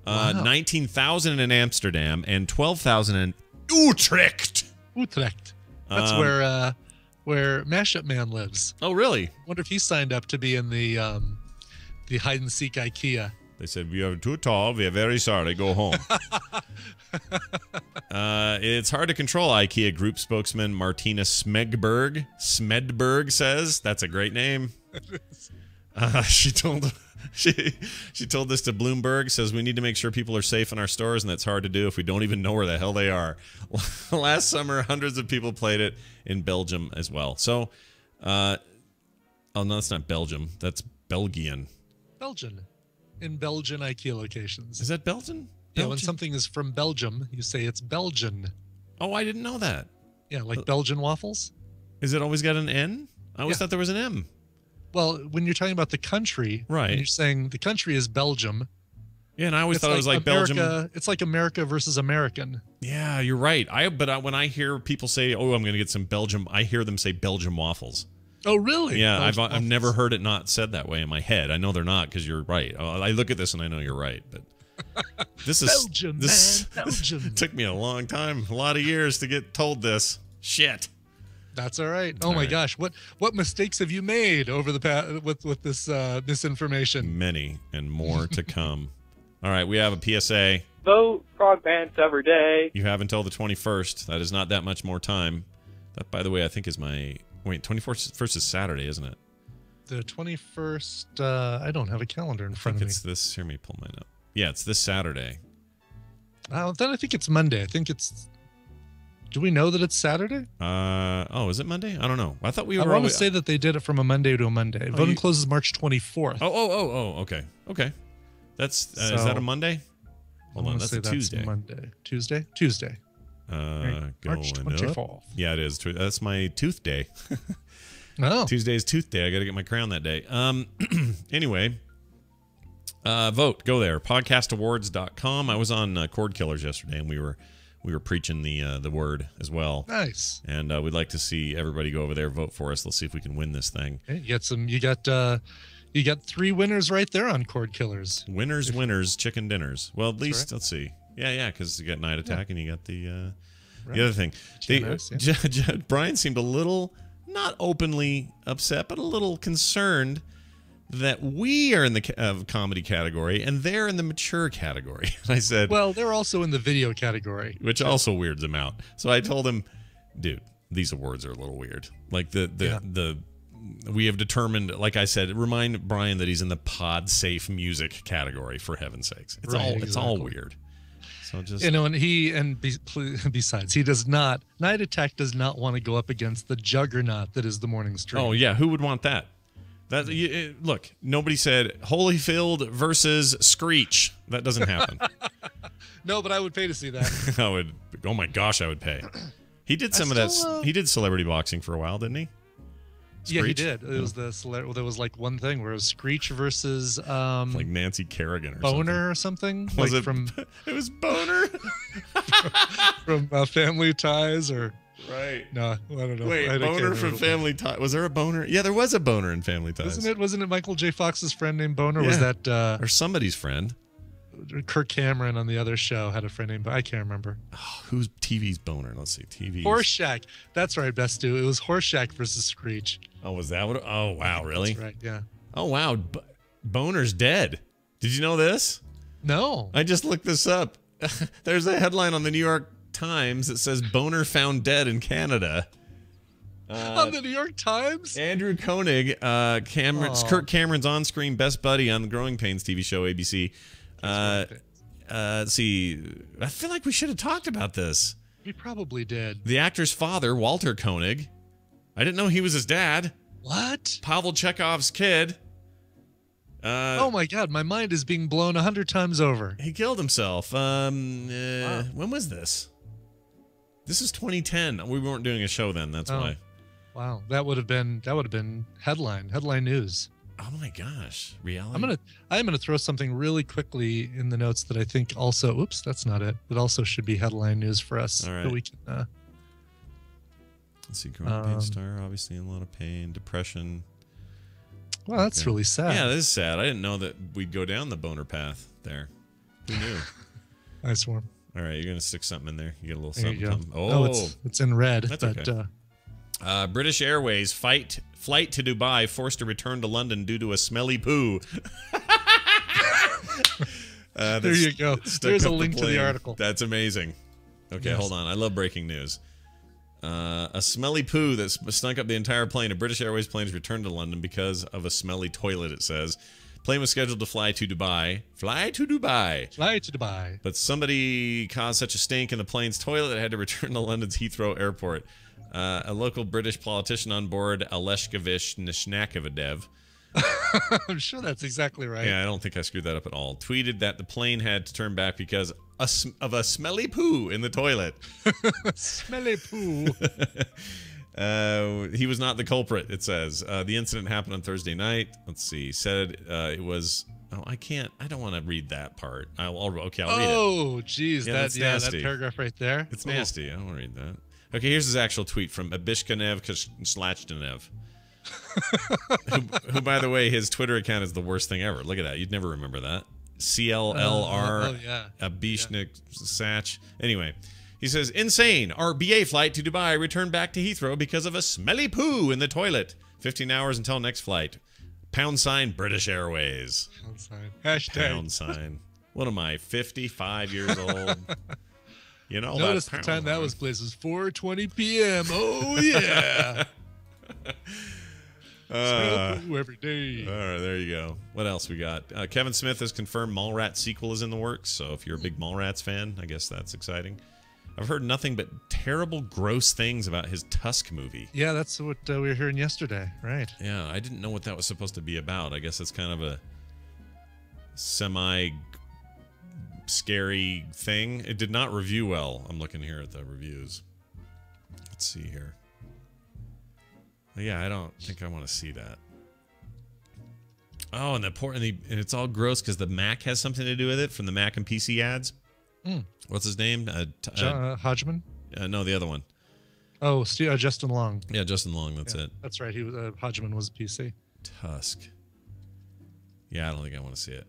19,000 in Amsterdam and 12,000 in Utrecht. Utrecht. That's where Mashup Man lives. Oh, really? Wonder if he signed up to be in the hide and seek IKEA. They said, "We are too tall. We are very sorry. Go home." It's hard to control, IKEA group spokesman Martina Smedberg says. That's a great name. She told this to Bloomberg, says, "We need to make sure people are safe in our stores, and that's hard to do if we don't even know where the hell they are." Last summer, hundreds of people played it in Belgium as well. So, oh no, that's not Belgium. That's Belgian. Belgian. In Belgian IKEA locations. Is that Belgian? Yeah, when something is from Belgium, you say it's Belgian. Oh, I didn't know that. Yeah, like Belgian waffles. Is it always got an N? I always thought there was an M. Well, when you're talking about the country, right? And you're saying the country is Belgium. Yeah, and I always thought it was like America, Belgium. It's like America versus American. Yeah, you're right. When I hear people say, "Oh, I'm going to get some Belgium," I hear them say Belgium waffles. Oh, really? Yeah, I've never heard it not said that way in my head. I know they're not because you're right. I look at this and I know you're right, but this is Belgium. It took me a long time, a lot of years to get told this. Shit. That's all right. Oh my gosh, what mistakes have you made over the past with this misinformation? Many and more to come. All right, we have a PSA. Vote Frog Pants every day. You have until the 21st. That is not that much more time. That, by the way, I think is my 21st is Saturday, isn't it? The 21st. I don't have a calendar in front of me. It's this. Here, let me pull mine up. Yeah, it's this Saturday. Then I think it's Monday. I think it's. Do we know that it's Saturday? Is it Monday? I don't know. I thought we were. I want to say that they did it from a Monday to a Monday. Voting closes March 24th. Oh. Okay. That's is that a Monday? Hold on, that's a Tuesday. Monday. Tuesday. Right. March 24th. Up. Yeah, it is. That's my tooth day. Oh. Tuesday's tooth day. I got to get my crown that day. Anyway, vote. Go there. Podcastawards.com. I was on Cord Killers yesterday, and we were preaching the word as well. Nice. And we'd like to see everybody go over there, vote for us. Let's see if we can win this thing. Okay, you got 3 winners right there on Cord Killers. Winners, chicken dinners. Well, at least right. Let's see. Yeah, because you got Night Attack and you got the other thing. TMS, Brian seemed a little, not openly upset, but a little concerned that we are in the comedy category and they're in the mature category. And I said, well, they're also in the video category, which also weirds him out. So I told him, dude, these awards are a little weird. Like we have determined, like I said, remind Brian that he's in the pod safe music category, for heaven's sakes. It's all weird. So just, and besides, he does not. Night Attack does not want to go up against the juggernaut that is the morning stream. Oh yeah, who would want that? Look, nobody said Holyfield versus Screech. That doesn't happen. No, but I would pay to see that. I would. Oh my gosh, I would pay. He did some of that. He did celebrity boxing for a while, didn't he? Screech? Yeah, he did. It was there was like one thing where it was Screech versus like Nancy Kerrigan or Boner something. or something. Was like it from? It was Boner from Family Ties or. Right. No, I don't know. Wait, Boner from Family Ties. Was there a Boner? Yeah, there was a Boner in Family Ties. Wasn't it Michael J. Fox's friend named Boner? Yeah. Was that or somebody's friend? Kirk Cameron on the other show had a friend named, I can't remember. Oh, who's TV's Boner? Let's see. TV's Horseshack. That's right, Bestu. It was Horseshack versus Screech. Oh, was that what? Oh, wow, really? That's right, yeah. Oh, wow. Boner's dead. Did you know this? No. I just looked this up. There's a headline on the New York Times that says Boner found dead in Canada. On the New York Times? Andrew Koenig, Kirk Cameron's on-screen best buddy on the Growing Pains TV show ABC. Let's see. I feel like we should have talked about this. We probably did. The actor's father, Walter Koenig. I didn't know he was his dad. What? Pavel Chekhov's kid. Oh my God, my mind is being blown 100 times over. He killed himself. Wow. When was this? This is 2010. We weren't doing a show then. That's why. Wow, that would have been headline news. Oh my gosh, reality. I'm gonna throw something really quickly in the notes that I think also. Oops, that's not it. That also should be headline news for us. All right. That we can. Let's see. Growing pain star, obviously in a lot of pain, depression. Well, that's really sad. Yeah, this is sad. I didn't know that we'd go down the Boner path there. Who knew? Nice one. All right, you're gonna stick something in there. You get a little there something. Oh, it's in red. That's but, okay. British Airways flight to Dubai forced to return to London due to a smelly poo. There you go. There's a link to the article. That's amazing. Okay, hold on. I love breaking news. A smelly poo that stunk up the entire plane. A British Airways plane has returned to London because of a smelly toilet, it says. Plane was scheduled to fly to Dubai. Fly to Dubai. But somebody caused such a stink in the plane's toilet it had to return to London's Heathrow Airport. A local British politician on board, Aleshkevish Nishnakovadev. I'm sure that's exactly right. Yeah, I don't think I screwed that up at all. Tweeted that the plane had to turn back because of a smelly poo in the toilet. Smelly poo. He was not the culprit, it says. The incident happened on Thursday night. Let's see. Said it was... Oh, I don't want to read that part. I'll read it. Oh, geez. Yeah, that paragraph right there. It's nasty. I don't want to read that. Okay, here's his actual tweet from Abishkanev Slachtanev. who, by the way, his Twitter account is the worst thing ever. Look at that. You'd never remember that. CLLR Abishnik Sach. Anyway, he says, insane. Our BA flight to Dubai returned back to Heathrow because of a smelly poo in the toilet. 15 hours until next flight. # British Airways. #. What am I, 55 years old? You know, notice the time that was placed was 4:20 p.m. Oh, yeah. Every day. All right, there you go. What else we got? Kevin Smith has confirmed Mallrats sequel is in the works, so if you're a big Mallrats fan, I guess that's exciting. I've heard nothing but terrible, gross things about his Tusk movie. Yeah, that's what we were hearing yesterday, right? Yeah, I didn't know what that was supposed to be about. I guess it's kind of a semi-scary thing. It did not review well. I'm looking here at the reviews. Let's see here. Yeah, I don't think I want to see that. Oh, and and it's all gross because the Mac has something to do with it from the Mac and PC ads. What's his name? Hodgman? No, the other one. Oh, Justin Long. Yeah, Justin Long. That's it. That's right. He was Hodgman was PC. Tusk. Yeah, I don't think I want to see it.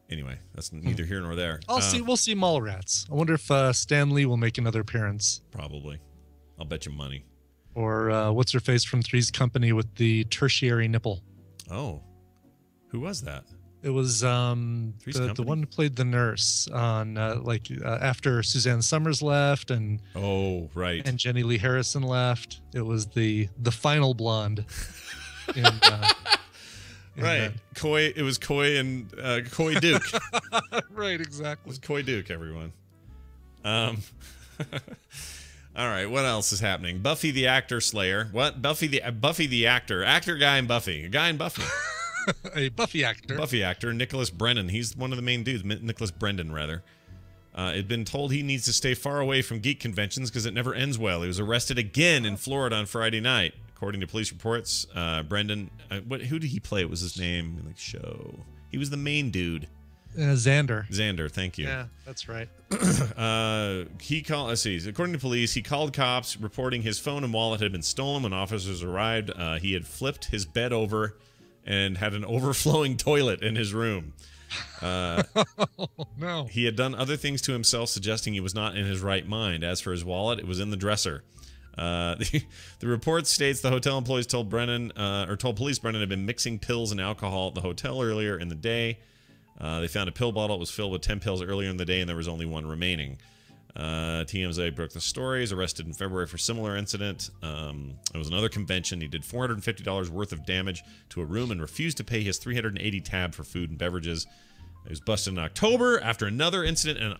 Anyway, that's neither here nor there. We'll see Mallrats. I wonder if Stan Lee will make another appearance. Probably. I'll bet you money. Or what's her face from Three's Company with the tertiary nipple? Oh, who was that? It was the one who played the nurse on after Suzanne Summers left and and Jenny Lee Harrison left. It was the final blonde. Right, Coy. It was Coy and Coy Duke. Right, exactly. It was Coy Duke. Everyone. All right, what else is happening? Buffy the actor slayer. What? Buffy the actor guy in Buffy. A guy in Buffy. A Buffy actor. Nicholas Brennan. He's one of the main dudes. Nicholas Brendan, rather. Had been told he needs to stay far away from geek conventions because it never ends well. He was arrested again in Florida on Friday night, according to police reports. Brendan, who did he play? What was his name in the show? He was the main dude. Xander. Xander, thank you. Yeah, that's right. Let's see. According to police, he called cops reporting his phone and wallet had been stolen. When officers arrived, he had flipped his bed over and had an overflowing toilet in his room. No. He had done other things to himself, suggesting he was not in his right mind. As for his wallet, it was in the dresser. The report states the hotel employees told police Brennan had been mixing pills and alcohol at the hotel earlier in the day. They found a pill bottle. It was filled with 10 pills earlier in the day, and there was only one remaining. TMZ broke the story. He was arrested in February for a similar incident. It was another convention. He did $450 worth of damage to a room and refused to pay his $380 tab for food and beverages. He was busted in October after another incident in an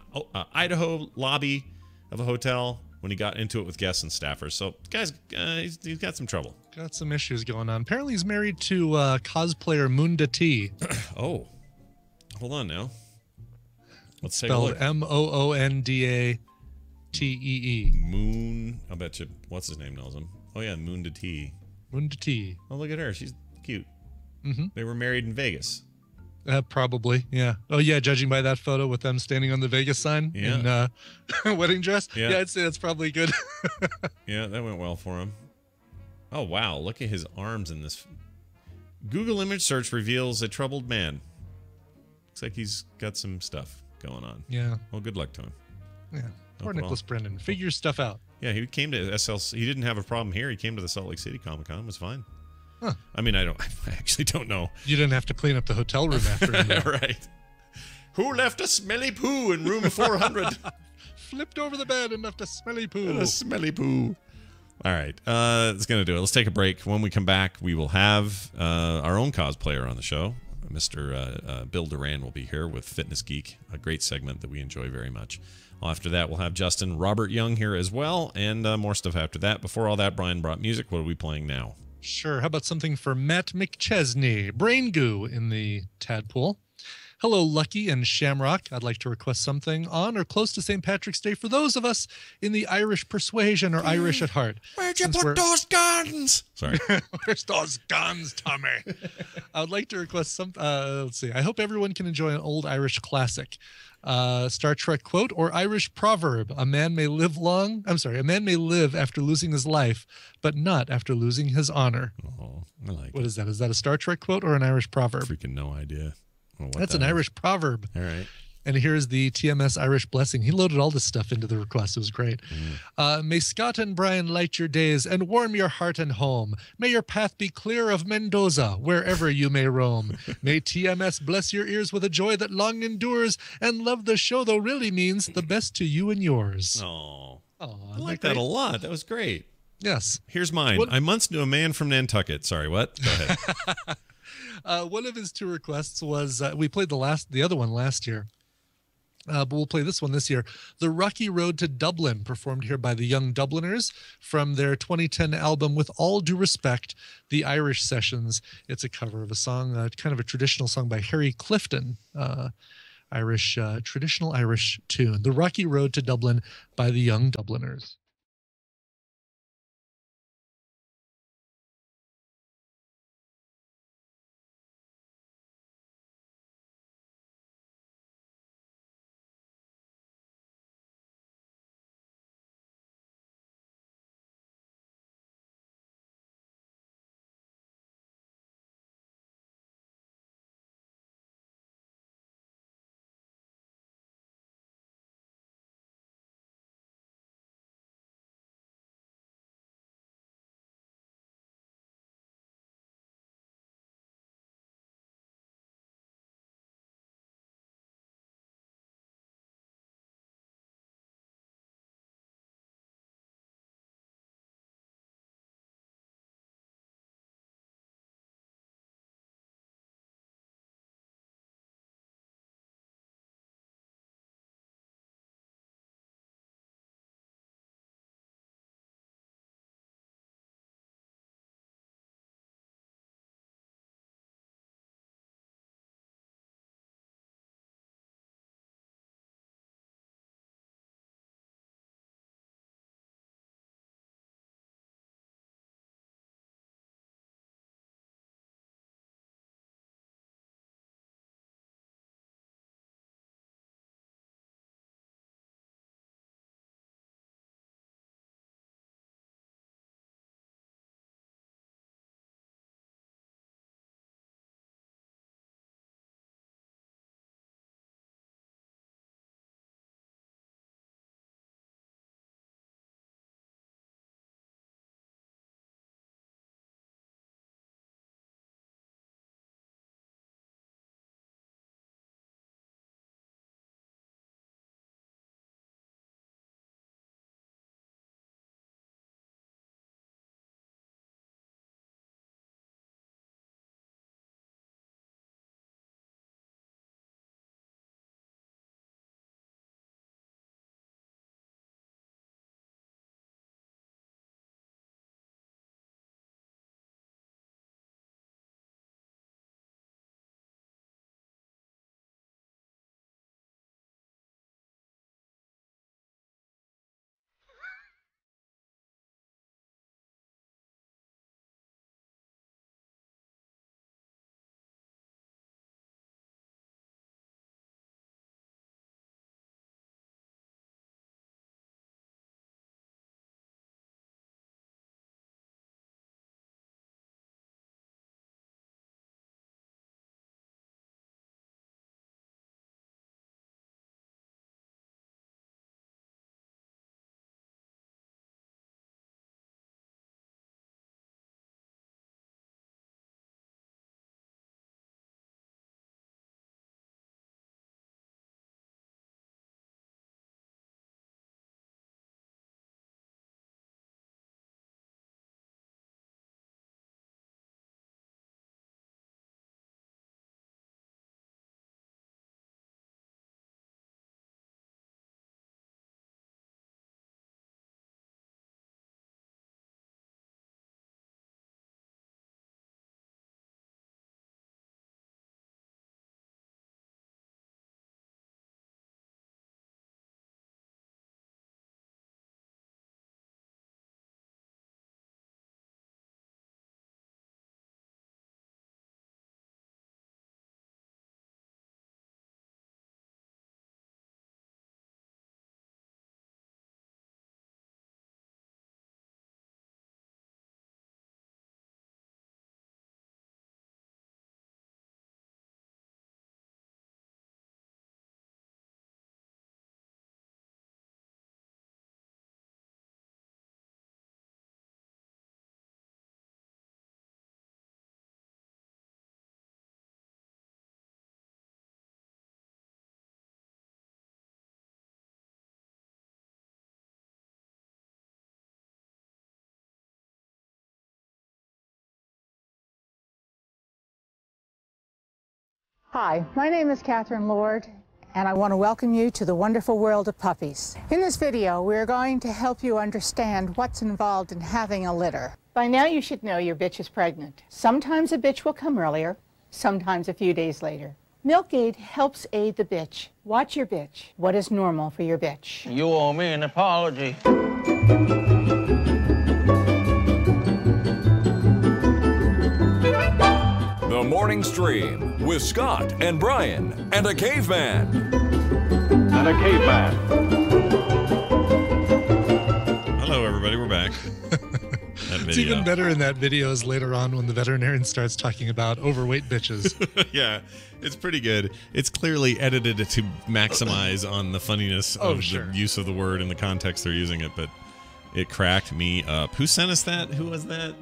Idaho lobby of a hotel when he got into it with guests and staffers. So, guys, he's got some trouble. Got some issues going on. Apparently, he's married to cosplayer Munda T. Oh. Hold on now. Let's take a look. Spelled Moondatee. Moon. I'll bet you. What's his name knows him? Oh yeah, Munda T. Munda T. Oh, look at her. She's cute. Mm-hmm. They were married in Vegas. Probably, yeah. Oh yeah, judging by that photo with them standing on the Vegas sign in wedding dress. Yeah, I'd say that's probably good. Yeah, that went well for him. Oh wow, look at his arms in this. Google image search reveals a troubled man. Looks like he's got some stuff going on. Yeah. Well, good luck to him. Yeah. Poor Nicholas Brendan. Figure stuff out. Yeah, he came to SLC. He didn't have a problem here. He came to the Salt Lake City Comic-Con. It was fine. Huh. I mean, I actually don't know. You didn't have to clean up the hotel room after him. Right. Who left a smelly poo in room 400? Flipped over the bed and left a smelly poo. A smelly poo. All right, that's going to do it. Let's take a break. When we come back, we will have our own cosplayer on the show. Mr. Bill Duran will be here with Fitness Geek, a great segment that we enjoy very much. After that, we'll have Justin Robert Young here as well, and more stuff after that. Before all that, Brian brought music. What are we playing now? Sure. How about something for Matt McChesney, Brain Goo in the Tadpool? Hello, Lucky and Shamrock. I'd like to request something on or close to St. Patrick's Day for those of us in the Irish persuasion or Irish at heart. Where'd you put those guns? Sorry. Where's those guns, Tommy? I would like to request some. Let's see. I hope everyone can enjoy an old Irish classic. Star Trek quote or Irish proverb: A man may live after losing his life, but not after losing his honor. Oh, I like What is that? Is that a Star Trek quote or an Irish proverb? Freaking no idea. That's an Irish proverb. All right. And here's the TMS Irish blessing. He loaded all this stuff into the request. It was great. May Scott and Brian light your days and warm your heart and home. May your path be clear of Mendoza, wherever you may roam. May TMS bless your ears with a joy that long endures, and love the show, though really means the best to you and yours. Oh, I like that a lot. That was great. Yes. Here's mine. I once knew a man from Nantucket. Sorry, what? Go ahead. One of his two requests was we played the other one last year. But we'll play this one this year. The Rocky Road to Dublin, performed here by the Young Dubliners from their 2010 album, With All Due Respect, The Irish Sessions. It's a cover of a song, kind of a traditional song by Harry Clifton, traditional Irish tune. The Rocky Road to Dublin by the Young Dubliners. Hi, my name is Catherine Lord, and I want to welcome you to the wonderful world of puppies. In this video, we are going to help you understand what's involved in having a litter. By now, you should know your bitch is pregnant. Sometimes a bitch will come earlier, sometimes a few days later. Milk Aid helps aid the bitch. Watch your bitch. What is normal for your bitch? You owe me an apology. The Morning Stream with Scott and Brian and a caveman. And a caveman. Hello, everybody. We're back. It's even better in that video is later on when the veterinarian starts talking about overweight bitches. Yeah, it's pretty good. It's clearly edited to maximize on the funniness of the use of the word and the context they're using it, but it cracked me up. Who sent us that? Who was that?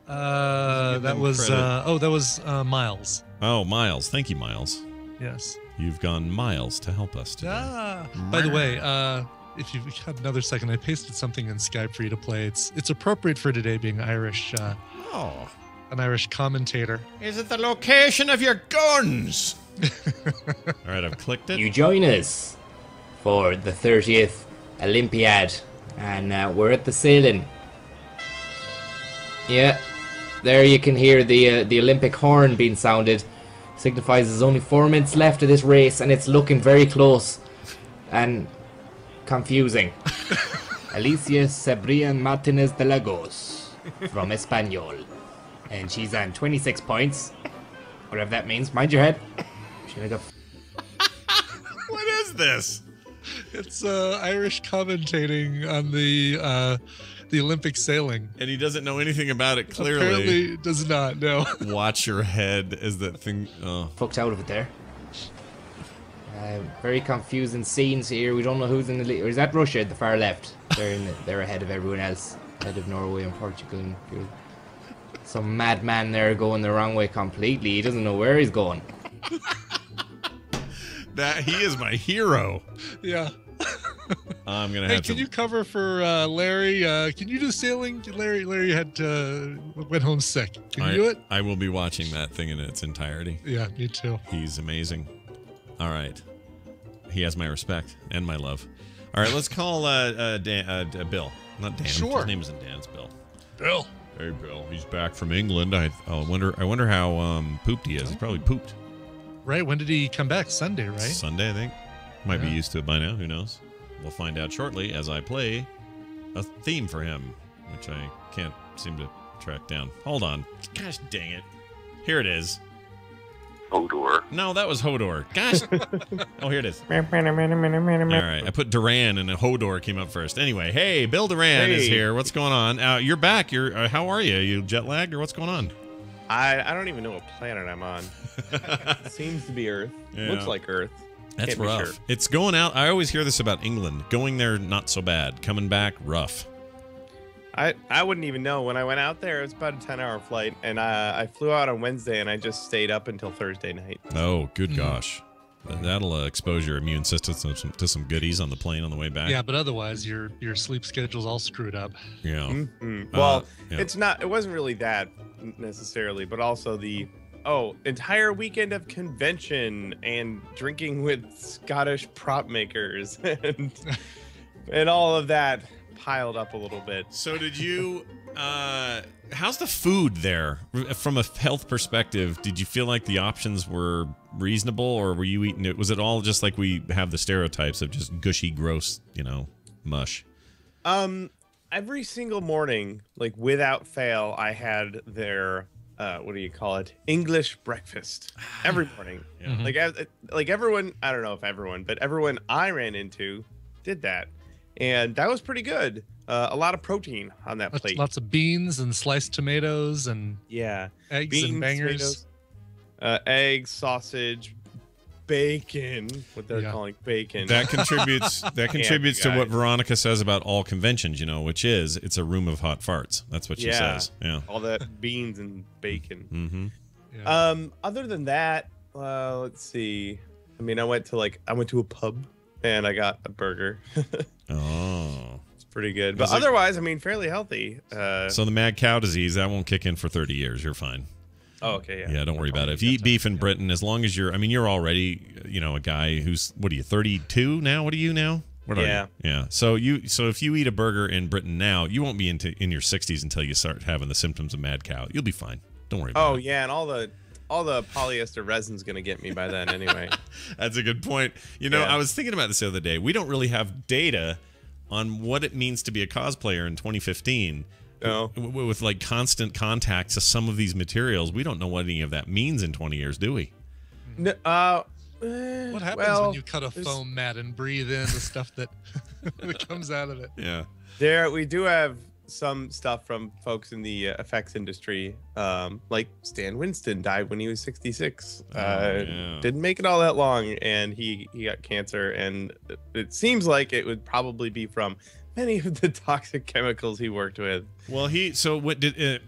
That was Miles. Oh, Miles. Thank you, Miles. Yes. You've gone miles to help us today. By the way, if you've had another second, I pasted something in Skype for you to play. It's appropriate for today being Irish. An Irish commentator. Is it the location of your guns? All right, I've clicked it. You join us for the 30th Olympiad, and we're at the sailing. Yeah, there you can hear the Olympic horn being sounded. Signifies there's only 4 minutes left of this race, and it's looking very close and confusing. Alicia Cebrian Martinez de Lagos from Espanol, and she's on 26 points, whatever that means. Mind your head. What is this? It's Irish commentating on the Olympic sailing. And he doesn't know anything about it, clearly. Apparently does not know. Watch your head as that thing... Fucked out of it there. Very confusing scenes here. We don't know who's in the lead. Or is that Russia at the far left? They're ahead of everyone else. Ahead of Norway and Portugal. And some madman there going the wrong way completely. He doesn't know where he's going. He is my hero. Yeah. I'm gonna have. have Hey, can you cover for Larry? Can you do sailing? Larry went home sick. Can you do it? I will be watching that thing in its entirety. Yeah, me too. He's amazing. All right. He has my respect and my love. All right, let's call Bill. Not Dan. Sure. His name isn't Dan. It's Bill. Bill. Hey, Bill. He's back from England. I wonder how pooped he is. He's probably pooped. Right. When did he come back? Sunday, right? Sunday, I think. Might be used to it by now. Who knows? We'll find out shortly as I play a theme for him, which I can't seem to track down. Hold on. Gosh dang it. Here it is. Hodor. No, that was Hodor. Gosh. Oh, here it is. All right. I put Duran and Hodor came up first. Anyway, hey, Bill Duran is here. What's going on? You're back. How are you? You jet lagged or what's going on? I don't even know what planet I'm on. Seems to be Earth. Yeah. Looks like Earth. That's Can't be rough. sure. It's going out. I always hear this about England. Going there, not so bad. Coming back, rough. I wouldn't even know. When I went out there, it was about a 10-hour flight, and I flew out on Wednesday, and I just stayed up until Thursday night. Oh, good gosh. That'll expose your immune system to some goodies on the plane on the way back. Yeah, but otherwise, your sleep schedule's all screwed up. Yeah. Mm-hmm. Well, it's not. It wasn't really that necessarily, but also the entire weekend of convention and drinking with Scottish prop makers and all of that piled up a little bit. So did you how's the food there from a health perspective? Did you feel like the options were reasonable, or were you eating it? Was it all just like we have the stereotypes of just gushy, gross, mush? Every single morning, like without fail, I had their what do you call it? English breakfast every morning. Yeah. Like everyone, I don't know if everyone, but everyone I ran into did that. And that was pretty good. A lot of protein on that plate. Lots of beans and sliced tomatoes and eggs beans, and bangers. Tomatoes, eggs, sausage, bacon. What they're calling bacon. That contributes. To what Veronica says about all conventions. Which is it's a room of hot farts. That's what she says. Yeah. All that beans and bacon. Mm-hmm. Yeah. Other than that, let's see. I mean, I went to a pub. And I got a burger. Oh. It's pretty good. But otherwise, I mean, fairly healthy. So the mad cow disease, that won't kick in for 30 years. You're fine. Oh, okay, yeah. Yeah, don't worry about it. If you eat beef in Britain, as long as you're, I mean, you're already, you know, a guy who's, what are you, 32 now? What are you now? What are you? Yeah. So if you eat a burger in Britain now, you won't be in your 60s until you start having the symptoms of mad cow. You'll be fine. Don't worry about it. Oh, yeah, and all the polyester resin's going to get me by then anyway. That's a good point. You know, I was thinking about this the other day. We don't really have data on what it means to be a cosplayer in 2015. No. With like constant contact to some of these materials, we don't know what any of that means in 20 years, do we? No, what happens when you cut a foam mat and breathe in the stuff that comes out of it? Yeah. We do have some stuff from folks in the effects industry. Like Stan Winston died when he was 66. Didn't make it all that long, and he got cancer, and it seems like it would probably be from many of the toxic chemicals he worked with. Well, what did it?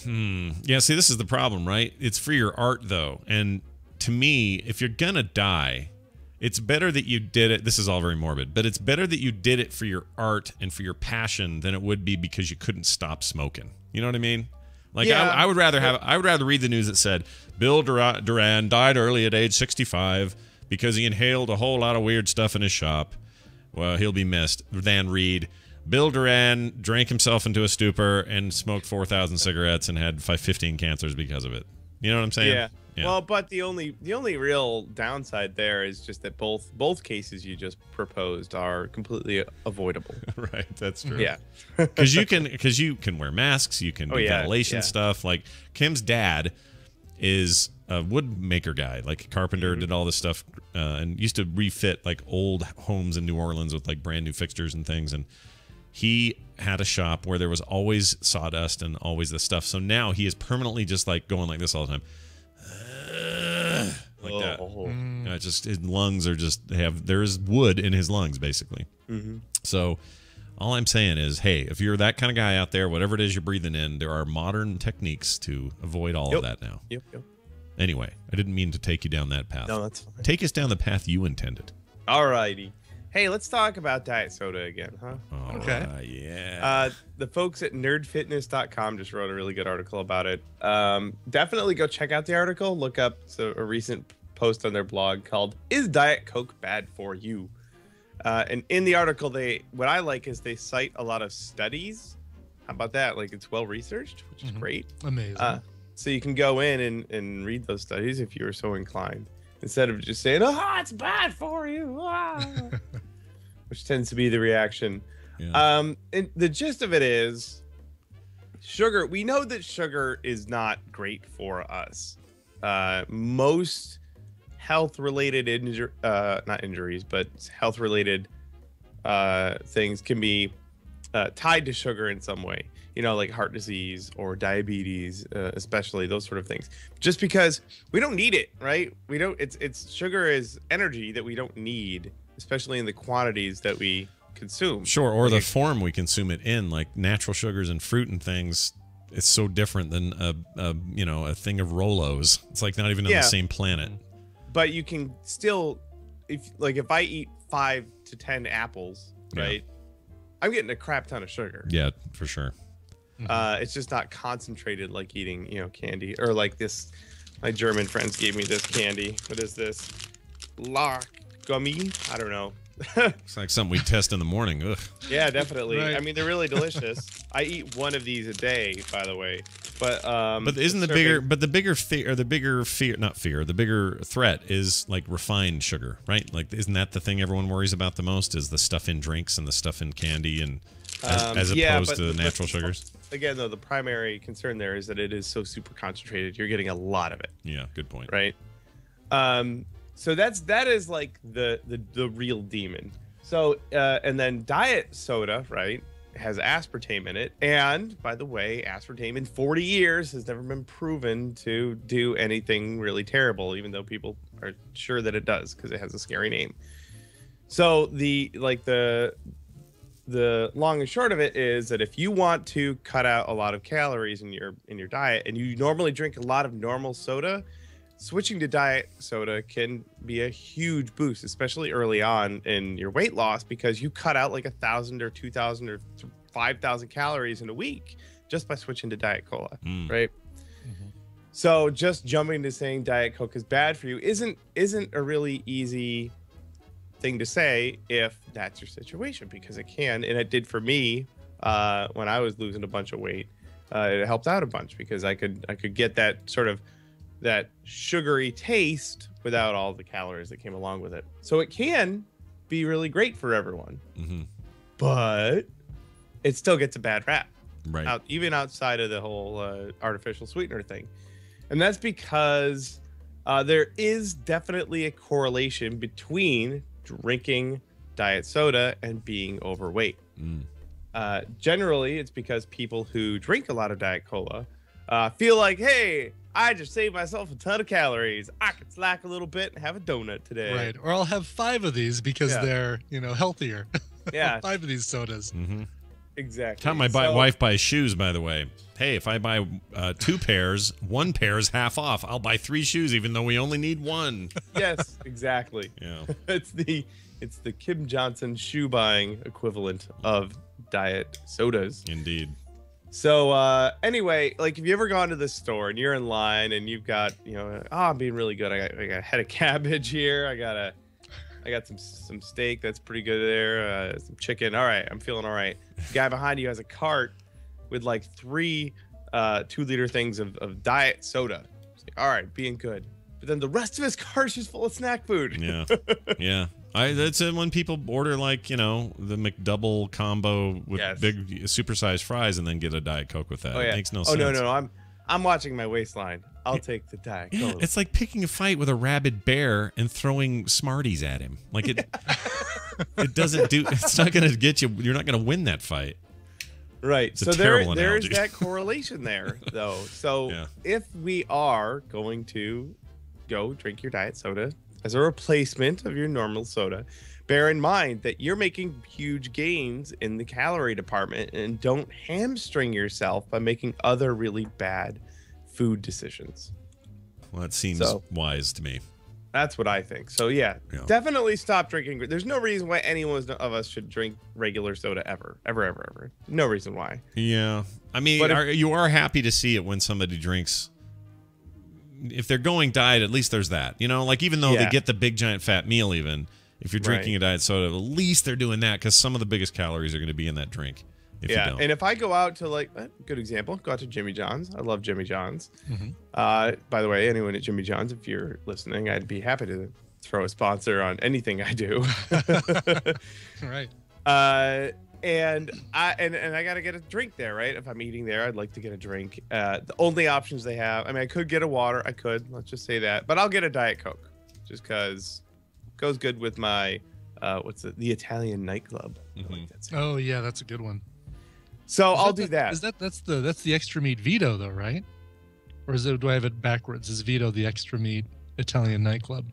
Yeah, see, this is the problem, right? It's for your art, though. And to me, if you're gonna die, it's better that you did it. This is all very morbid, but it's better that you did it for your art and for your passion than it would be because you couldn't stop smoking. You know what I mean? Like, yeah. I would rather read the news that said Bill Duran died early at age 65 because he inhaled a whole lot of weird stuff in his shop. Well, he'll be missed. Than read, Bill Duran drank himself into a stupor and smoked 4,000 cigarettes and had 15 cancers because of it. You know what I'm saying? Yeah. Well, but the only real downside there is just that both cases you just proposed are completely avoidable. Right. That's true. Yeah. Because you can wear masks. You can do ventilation stuff. Like Kim's dad is a wood maker guy, like a carpenter, did all this stuff, and used to refit like old homes in New Orleans with like brand new fixtures and things. And he had a shop where there was always sawdust and always this stuff. So now he is permanently just like going like this all the time, like that. Just his lungs are just there's wood in his lungs basically. So all I'm saying is, hey, if you're that kind of guy out there, whatever it is you're breathing in, there are modern techniques to avoid all of that now. Yep. Anyway, I didn't mean to take you down that path. No, that's fine. Take us down the path you intended. All righty. Hey, let's talk about diet soda again, huh? Okay. Yeah. The folks at nerdfitness.com just wrote a really good article about it. Definitely go check out the article. Look up a recent post on their blog called "Is Diet Coke Bad for You?" And in the article, what I like is they cite a lot of studies. How about that? Like, it's well researched, which is great. Amazing. So you can go in and read those studies if you were so inclined, instead of just saying, "Oh, it's bad for you," which tends to be the reaction. Yeah. And the gist of it is, sugar. We know that sugar is not great for us. Most health-related not injuries, but health-related things can be tied to sugar in some way. You know, like heart disease or diabetes, especially those sort of things. Just because we don't need it, right? We don't. It's sugar is energy that we don't need, especially in the quantities that we consume. Sure, or the form we consume it in, like natural sugars and fruit and things. It's so different than a thing of Rolos. It's like not even on the same planet. But you can still, if I eat 5 to 10 apples, right? I'm getting a crap ton of sugar. Yeah, for sure. It's just not concentrated like eating, candy, or like this. My German friends gave me this candy. What is this? Lark gummy? I don't know. It's like something we test in the morning. Ugh. Yeah, definitely. Right. I mean, they're really delicious. I eat one of these a day, by the way. But isn't the bigger threat is like refined sugar, right? Like, isn't that the thing everyone worries about the most? Is the stuff in drinks and the stuff in candy, and as opposed to natural sugars? Again, though, the primary concern there is that it is so super concentrated. You're getting a lot of it. Yeah, good point. Right. So that is like the real demon. So and then diet soda, right, has aspartame in it. And by the way, aspartame in 40 years has never been proven to do anything really terrible, even though people are sure that it does because it has a scary name. So the long and short of it is that if you want to cut out a lot of calories in your diet, and you normally drink a lot of normal soda, switching to diet soda can be a huge boost, especially early on in your weight loss, because you cut out like 1,000 or 2,000 or 5,000 calories in a week just by switching to diet cola, right? So just jumping to saying Diet Coke is bad for you isn't a really easy thing to say if that's your situation, because it can, and it did for me when I was losing a bunch of weight. It helped out a bunch because I could get that sort of that sugary taste without all the calories that came along with it. So it can be really great for everyone, but it still gets a bad rap, right? Even outside of the whole artificial sweetener thing, and that's because there is definitely a correlation between drinking diet soda and being overweight. Generally, it's because people who drink a lot of Diet Cola feel like, hey, I just saved myself a ton of calories. I could slack a little bit and have a donut today. Right. Or I'll have 5 of these because they're, healthier. Yeah. 5 of these sodas. Exactly. Time my wife buys shoes, by the way. Hey, if I buy 2 pairs, 1 pair is half off. I'll buy 3 shoes, even though we only need 1. Yes, exactly. Yeah. It's the Kim Johnson shoe buying equivalent of diet sodas. Indeed. So anyway, like if you ever gone to the store and you're in line and you've got, I'm being really good. I got a head of cabbage here. I got some steak that's pretty good there. Some chicken. All right, I'm feeling all right. The guy behind you has a cart with like 3 2-liter things of diet soda. It's like, all right, being good. But then the rest of his cart's just full of snack food. Yeah. Yeah. That's when people order like, the McDouble combo with big supersized fries and then get a Diet Coke with that. Oh, yeah. It makes no sense. No. I'm watching my waistline. I'll take the Diet Coke. Yeah, it's like picking a fight with a rabid bear and throwing Smarties at him. Like it it's not going to get you. You're not going to win that fight. Right. It's a so terrible there is analogy. that correlation there, though. So if we are going to go drink your diet soda as a replacement of your normal soda, bear in mind that you're making huge gains in the calorie department, and don't hamstring yourself by making other really bad food decisions. Well, that seems wise to me. That's what I think. So yeah, definitely stop drinking. There's no reason why anyone of us should drink regular soda ever. No reason why. Yeah. I mean, you are happy to see it when somebody drinks. If they're going diet, at least there's that. Like even though they get the big giant fat meal, even if you're drinking a diet soda, at least they're doing that because some of the biggest calories are going to be in that drink. If you don't. And if I go out to good example, go out to Jimmy John's. I love Jimmy John's. By the way, anyone at Jimmy John's, if you're listening, I'd be happy to throw a sponsor on anything I do. Right. And I gotta get a drink there, right? If I'm eating there, I'd like to get a drink. The only options they have, I could get a water. Let's just say that, but I'll get a Diet Coke, just because it goes good with my the Italian nightclub. I like that saying. Oh yeah, that's a good one. So I'll do that. That's the extra meat Vito though, right? Or do I have it backwards? Is Vito the extra meat Italian nightclub?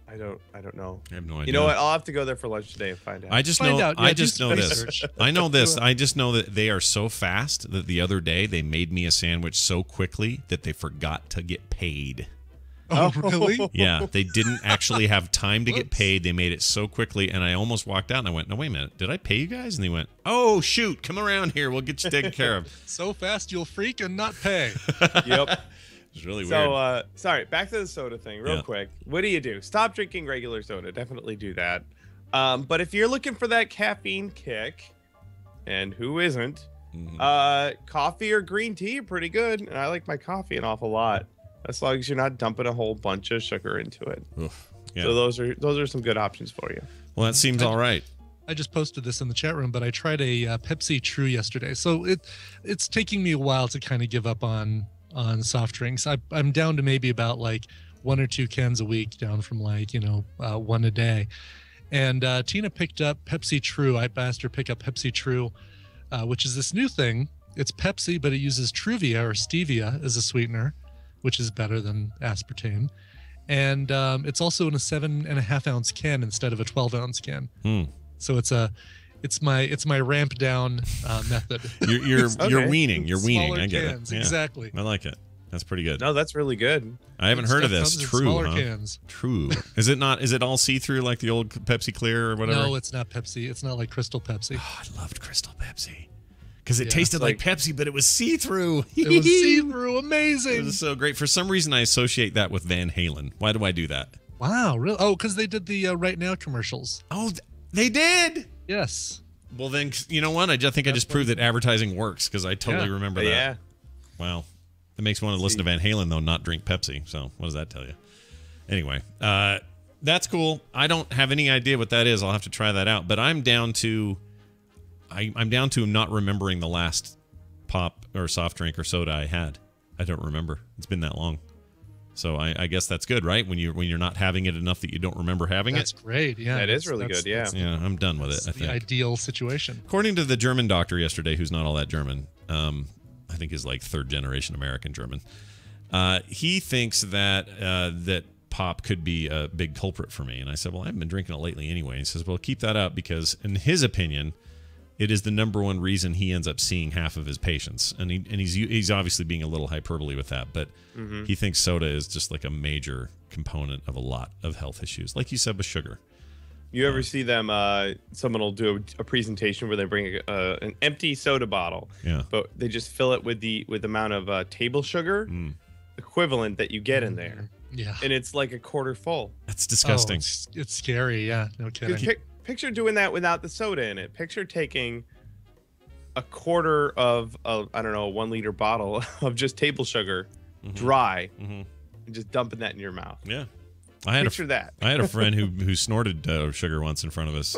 I don't know. I have no idea. You know what? I'll have to go there for lunch today and find out. I just know this. I know this. I just know that they are so fast that the other day they made me a sandwich so quickly that they forgot to get paid. Oh, really? Yeah, they didn't actually have time to get paid. They made it so quickly, and I almost walked out and I went, no, wait a minute. Did I pay you guys? And they went, oh, shoot, come around here. We'll get you taken care of. So fast you'll freak and not pay. Yep. It's really weird. So, sorry, back to the soda thing real quick. What do? Stop drinking regular soda. Definitely do that. But if you're looking for that caffeine kick, and who isn't, coffee or green tea are pretty good. And I like my coffee an awful lot, as long as you're not dumping a whole bunch of sugar into it. Oof. Yeah. So those are some good options for you. Well, that seems all right. I just posted this in the chat room, but I tried a Pepsi True yesterday. So it's taking me a while to kind of give up on soft drinks. I'm down to maybe about like 1 or 2 cans a week, down from like 1 a day. And Tina picked up Pepsi True. I asked her to pick up Pepsi True, which is this new thing. It's Pepsi, but it uses Truvia or stevia as a sweetener, which is better than aspartame. And it's also in a 7.5 ounce can instead of a 12 ounce can. So it's my ramp down method. You're weaning. You're weaning. Smaller I get cans, it. Yeah. Exactly. I like it. That's pretty good. No, that's really good. I haven't heard of this. Comes in True, smaller huh? cans. True. Is it not? Is it all see through like the old Pepsi Clear or whatever? No, it's not Pepsi. It's not like Crystal Pepsi. Oh, I loved Crystal Pepsi. Because it tasted like Pepsi, but it was see-through. It was see-through. Amazing. It was so great. For some reason, I associate that with Van Halen. Why do I do that? Wow, really? Oh, because they did the Right Now commercials. Oh, they did? Yes. Well, then, you know what? I just proved that advertising works because I totally remember that. Yeah. Wow. That makes me want to listen to Van Halen, though, not drink Pepsi. So what does that tell you? Anyway, that's cool. I don't have any idea what that is. I'll have to try that out. But I'm down to not remembering the last pop or soft drink or soda I had. I don't remember. It's been that long. So I guess that's good, right? When you're not having it enough that you don't remember having That's great. Yeah, that is really good. Yeah, yeah, I'm done with it. I think the ideal situation. According to the German doctor yesterday, who's not all that German, I think is like third generation American German. He thinks that that pop could be a big culprit for me, and I said, well, I haven't been drinking it lately anyway. He says, well, keep that up because, in his opinion, it is the number one reason he ends up seeing half of his patients, and he's obviously being a little hyperbole with that, but he thinks soda is just like a major component of a lot of health issues, like you said with sugar. You ever see them? Someone will do a presentation where they bring an empty soda bottle, but they just fill it with the amount of table sugar equivalent that you get in there. Yeah, and it's like a quarter full. That's disgusting. Oh, it's scary. Yeah, no kidding. Picture doing that without the soda in it. Picture taking a quarter of a 1 liter bottle of just table sugar, dry, and just dumping that in your mouth. Yeah, I had a friend who snorted sugar once in front of us,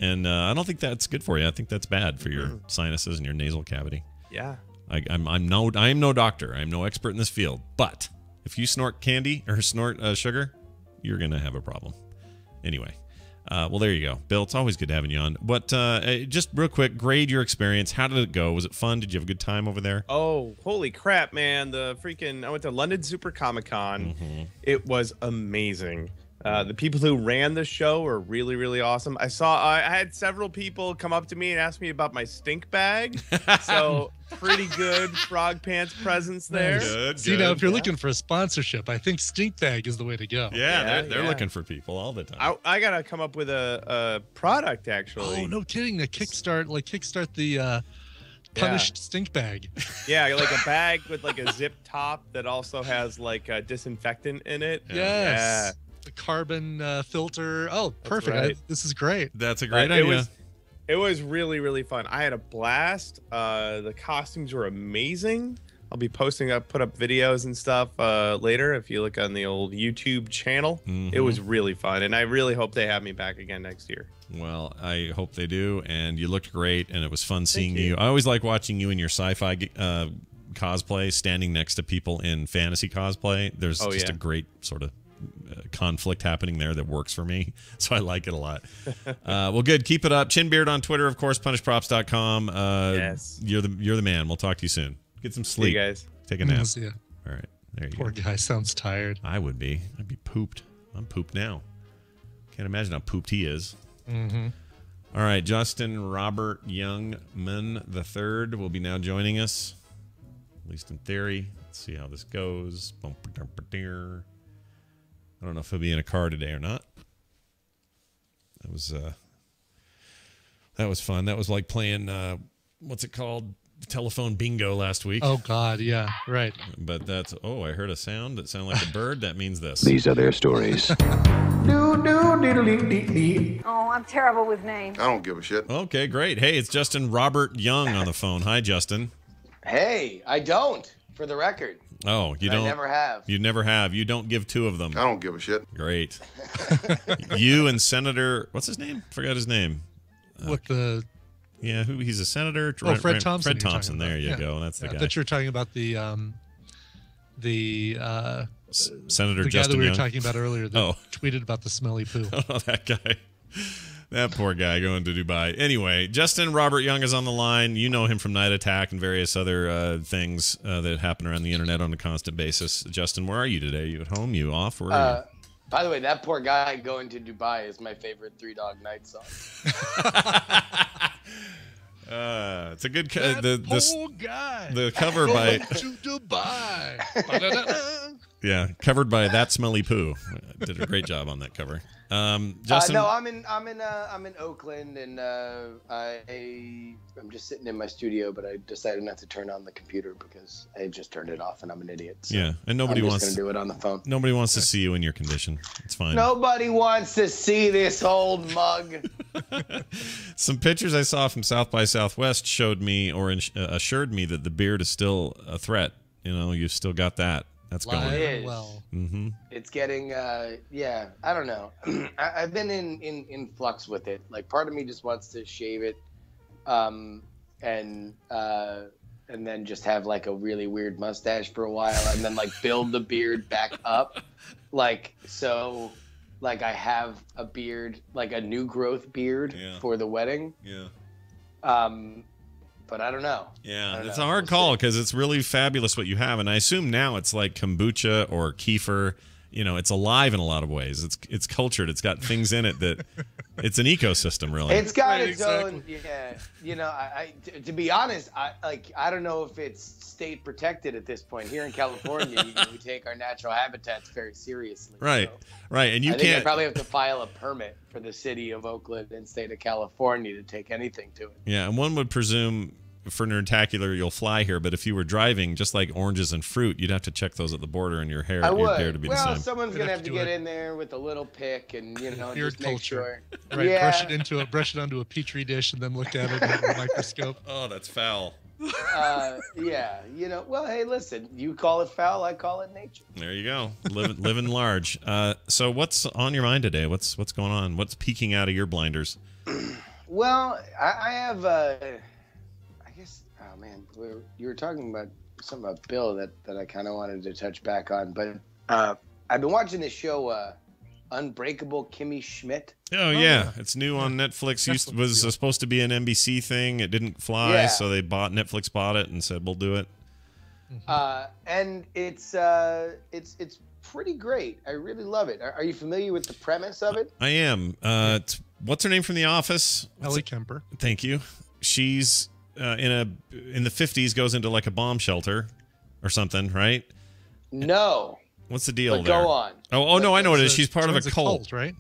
and I don't think that's good for you. I think that's bad for your sinuses and your nasal cavity. Yeah, I'm no doctor. I'm no expert in this field, but if you snort candy or snort sugar, you're gonna have a problem. Anyway. Well, there you go. Bill, it's always good having you on. But just real quick, grade your experience. How did it go? Was it fun? Did you have a good time over there? Oh, holy crap, man. I went to London Super Comic-Con. It was amazing. The people who ran the show are really, really awesome. I had several people come up to me and ask me about my stink bag. So pretty good Frog Pants presence there. Good, See, now if you're looking for a sponsorship, I think stink bag is the way to go. Yeah, they're looking for people all the time. I gotta come up with a product actually. Oh, no kidding! The kickstart the punished stink bag. Yeah, like a bag with like a zip top that also has like a disinfectant in it. Yes. Yeah. The carbon filter. Oh, perfect. Right. This is great. That's a great idea. It was really, really fun. I had a blast. The costumes were amazing. I'll be put up videos and stuff later if you look on the old YouTube channel. It was really fun, and I really hope they have me back again next year. Well, I hope they do, and you looked great, and it was fun seeing you. I always like watching you in your sci-fi cosplay, standing next to people in fantasy cosplay. There's just a great sort of conflict happening there that works for me, so I like it a lot. Well, good. Keep it up. Chinbeard on Twitter, of course. Punishprops.com. Yes, you're the man. We'll talk to you soon. Get some sleep. See you guys. Take a nap. See ya. All right. There you Poor go. guy sounds tired. I would be. I'd be pooped. I'm pooped now. Can't imagine how pooped he is. All right. Justin Robert Youngman III will be now joining us, at least in theory. Let's see how this goes. I don't know if he'll be in a car today or not. That was fun. That was like playing what's it called? Telephone bingo last week. Oh God, yeah, right. But that's I heard a sound that sounded like a bird. That means this. These are their stories. Oh, I'm terrible with names. I don't give a shit. Okay, great. Hey, it's Justin Robert Young on the phone. Hi, Justin. Hey, I don't, for the record. Oh, you don't? I never have. You never have. You don't give two of them. I don't give a shit. Great. You and Senator, what's his name? Forgot his name. Yeah, he's a senator. Fred Thompson. Fred Thompson. There you go. That's the guy. That you're talking about the Senator the Justin guy that we Young. were talking about earlier that tweeted about the smelly poo. Oh, that guy. That poor guy going to Dubai. Anyway, Justin Robert Young is on the line. You know him from Night Attack and various other things that happen around the internet on a constant basis. Justin, where are you today? Are you at home? You off? Where are you? By the way, that poor guy going to Dubai is my favorite Three Dog Night song. It's a good poor guy. The cover by to Dubai. Yeah, covered by That Smelly Poo. Did a great job on that cover. Justin? No, I'm in Oakland, and I'm just sitting in my studio, but I decided not to turn on the computer because I just turned it off, and I'm an idiot. So yeah, and nobody I'm wants just gonna do it on the phone. Nobody wants to see you in your condition. It's fine. Nobody wants to see this old mug. Some pictures I saw from South by Southwest showed me or assured me that the beard is still a threat. You know, you've still got that. That's going. It is. Well. Mm-hmm. It's getting, yeah, I don't know. I've been in flux with it. Like, part of me just wants to shave it, and then just have like a really weird mustache for a while, and then like build the beard back up, like so, like I have a beard, like a new growth beard for the wedding. Yeah. But I don't know. Yeah, it's a hard call because it's really fabulous what you have, and I assume now it's like kombucha or kefir. You know, it's alive in a lot of ways. It's cultured. It's got things in it that it's an ecosystem, really. It's got its own. Yeah, you know, to be honest, I don't know if it's state protected at this point. Here in California, we take our natural habitats very seriously. Right, right, and you I think can't. I probably have to file a permit for the city of Oakland and state of California to take anything to it. Yeah, and one would presume for Nerdtacular you'll fly here, but if you were driving, just like oranges and fruit, you'd have to check those at the border, and your hair to be the same. Someone's gonna have to get in there with a little pick and just make sure. Right, Yeah. brush it onto a petri dish and then look at it under a microscope. Oh, that's foul. Yeah, well, hey, listen, you call it foul, I call it nature. There you go. Living large. So what's on your mind today? What's going on? What's peeking out of your blinders? Well, I have, I guess, oh man, you were talking about something about Bill that I kind of wanted to touch back on, but I've been watching this show, Unbreakable Kimmy Schmidt. Oh yeah, it's new on Netflix. Was supposed to be an NBC thing. It didn't fly, so Netflix bought it and said we'll do it. And it's pretty great. I really love it. Are you familiar with the premise of it? I am. What's her name from The Office? Ellie Kemper. Thank you. She's in the 50s, goes into like a bomb shelter or something, right? No. What's the deal But there? go on. Oh no, I know what it is. She's part of a Joins a cult, cult, right?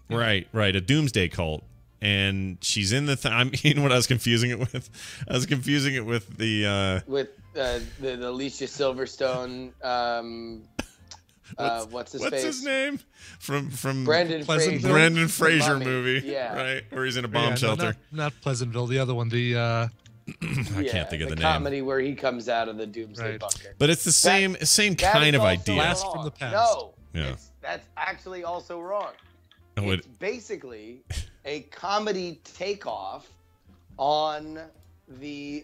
Right, a doomsday cult, and she's in the. You know what I was confusing it with? I was confusing it with the. With the Alicia Silverstone. What's his name? From Brendan Fraser. Brendan Fraser Mummy. movie, Yeah. right, where he's in a bomb shelter. Not Pleasantville. The other one. I can't think of the name. Comedy where he comes out of the doomsday bunker. But it's the same kind of idea. Blast from the past. No, Yeah. that's actually also wrong. Oh, It's basically a comedy takeoff on the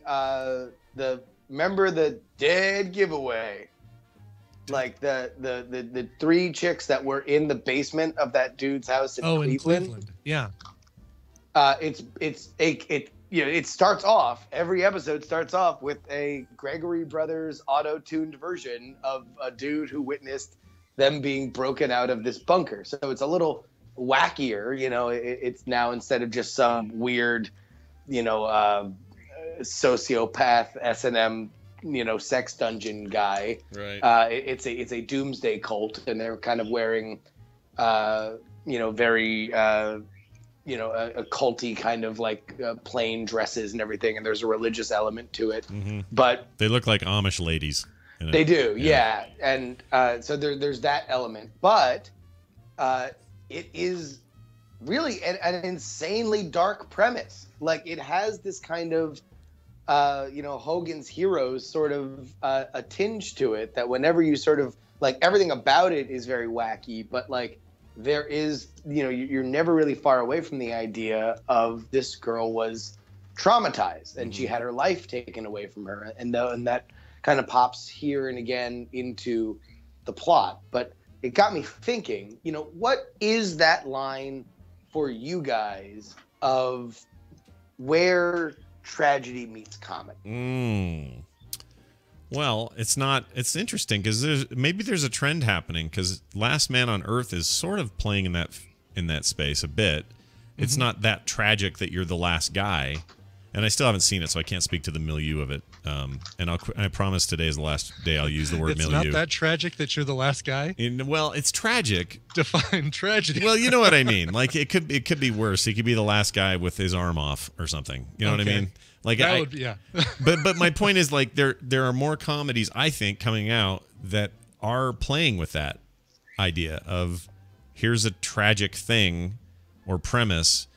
remember the Dead Giveaway, like the three chicks that were in the basement of that dude's house in Cleveland. In Cleveland. Yeah. It starts off, every episode starts off with a Gregory Brothers auto-tuned version of a dude who witnessed them being broken out of this bunker. So it's a little wackier, it's now, instead of just some weird, sociopath S&M, sex dungeon guy. Right. It's a doomsday cult, and they're kind of wearing, very, a culty kind of like plain dresses and everything, and there's a religious element to it. Mm-hmm. But they look like Amish ladies. They do, yeah. And so there's that element, but it is really an insanely dark premise. Like, it has this kind of Hogan's Heroes sort of a tinge to it, that whenever you sort of like, everything about it is very wacky, but like there is, you're never really far away from the idea of this girl was traumatized and she had her life taken away from her, and that kind of pops here and again into the plot. But it got me thinking, what is that line for you guys of where tragedy meets comedy? Well, it's interesting because maybe there's a trend happening, because Last Man on Earth is sort of playing in that space a bit. It's not that tragic that you're the last guy, And I still haven't seen it, so I can't speak to the milieu of it. And I promise today is the last day I'll use the word milieu. It's not that tragic that you're the last guy? Well, it's tragic. Define tragedy. Well, you know what I mean. Like, it could be worse. He could be the last guy with his arm off or something. You know what I mean? Like, that would be, yeah. but my point is, like, there are more comedies, I think, coming out that are playing with that idea of here's a tragic thing or premise,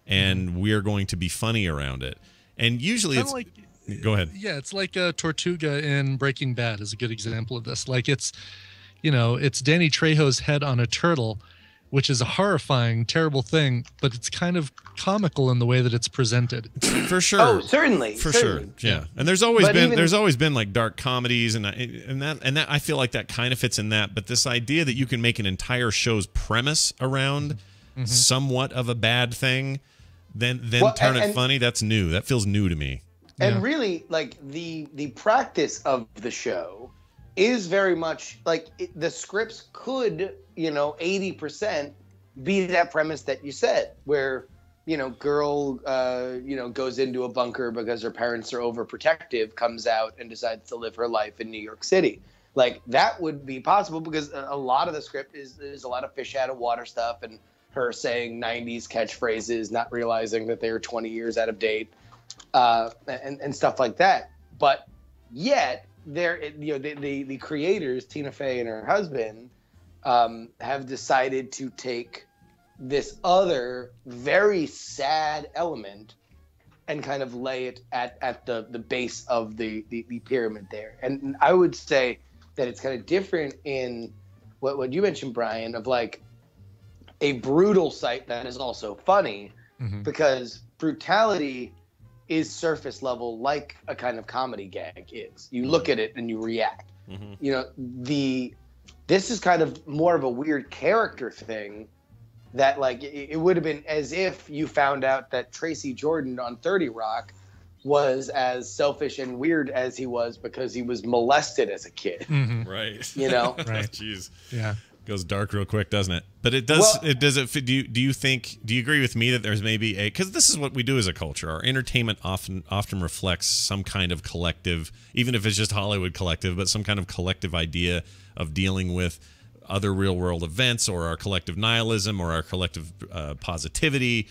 and we're going to be funny around it. And usually it's like, go ahead. Yeah, it's like Tortuga in Breaking Bad is a good example of this. Like, it's, you know, it's Danny Trejo's head on a turtle, which is a horrifying, terrible thing, but it's kind of comical in the way that it's presented. For sure. Oh, certainly. For certainly. sure. Yeah. And there's always been like dark comedies and that I feel like that kind of fits in that, but this idea that you can make an entire show's premise around somewhat of a bad thing, then turn it funny, that's new. That feels new to me. And really, like, the practice of the show is very much like the scripts could, 80% be that premise that you said, where, girl, goes into a bunker because her parents are overprotective, comes out and decides to live her life in New York City. Like, that would be possible because a lot of the script is a lot of fish out of water stuff and her saying 90s catchphrases, not realizing that they were 20 years out of date, and stuff like that. But yet, the creators, Tina Fey and her husband, have decided to take this other very sad element and kind of lay it at the base of the pyramid there. And I would say that it's kind of different in what you mentioned, Brian, of like a brutal sight that is also funny, because brutality is surface level, like a kind of comedy gag is. You look at it and you react. This is kind of more of a weird character thing that, like, it would have been as if you found out that Tracy Jordan on 30 Rock was as selfish and weird as he was because he was molested as a kid. Right. Right. Jeez. Yeah. Goes dark real quick, doesn't it? But it does. Do you agree with me that there's maybe because this is what we do as a culture. Our entertainment often reflects some kind of collective, even if it's just Hollywood collective, but some kind of collective idea of dealing with other real world events, or our collective nihilism, or our collective positivity.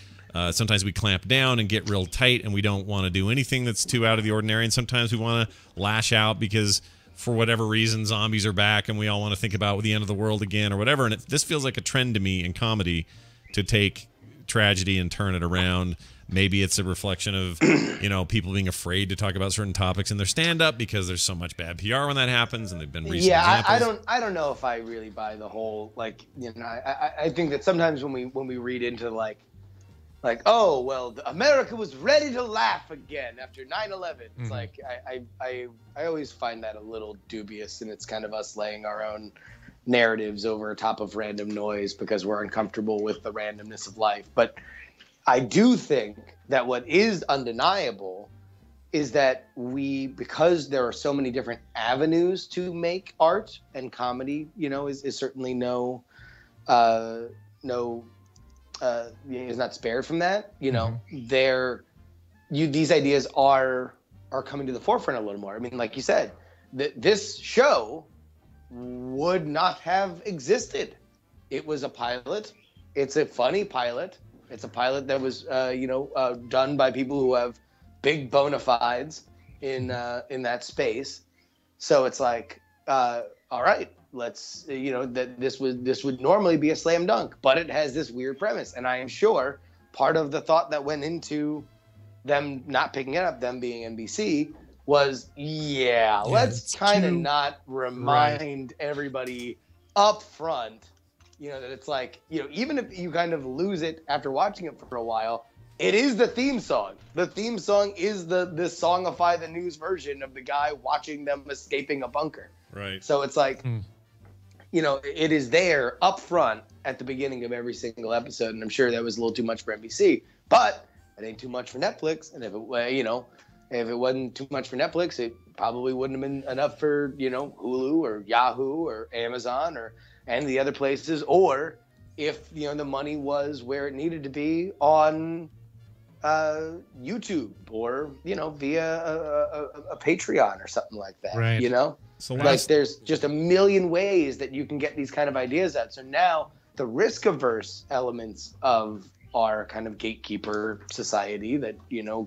Sometimes we clamp down and get real tight, and we don't want to do anything that's too out of the ordinary. And sometimes we want to lash out because, for whatever reason, zombies are back and we all want to think about the end of the world again or whatever. And this feels like a trend to me in comedy to take tragedy and turn it around. Maybe it's a reflection of, people being afraid to talk about certain topics in their stand-up because there's so much bad PR when that happens, and they've been recent examples. I don't know if I really buy the whole, like, I think that sometimes when we read into like, oh, well, America was ready to laugh again after 9/11. It's like, I always find that a little dubious, and it's kind of us laying our own narratives over top of random noise because we're uncomfortable with the randomness of life. But I do think that what is undeniable is that because there are so many different avenues to make art, and comedy, is certainly is not spared from that. These ideas are coming to the forefront a little more. I mean, like you said, this show would not have existed. It was a pilot. It's a funny pilot. It's a pilot that was, done by people who have big bona fides in that space. So it's like, all right, let's, that this would normally be a slam dunk, but it has this weird premise. And I am sure part of the thought that went into them not picking it up, them being NBC, was, let's kind of not remind everybody up front, that it's like, even if you kind of lose it after watching it for a while, it is the theme song. The theme song is the songify the news version of the guy watching them escaping a bunker. Right. So it's like, it is there up front at the beginning of every single episode, and I'm sure that was a little too much for NBC, but it ain't too much for Netflix. And if it wasn't too much for Netflix, it probably wouldn't have been enough for, Hulu or Yahoo or Amazon and the other places, or if, the money was where it needed to be on YouTube or via a Patreon or something like that. Right. So like there's just a million ways that you can get these kind of ideas out. So now the risk averse elements of our kind of gatekeeper society that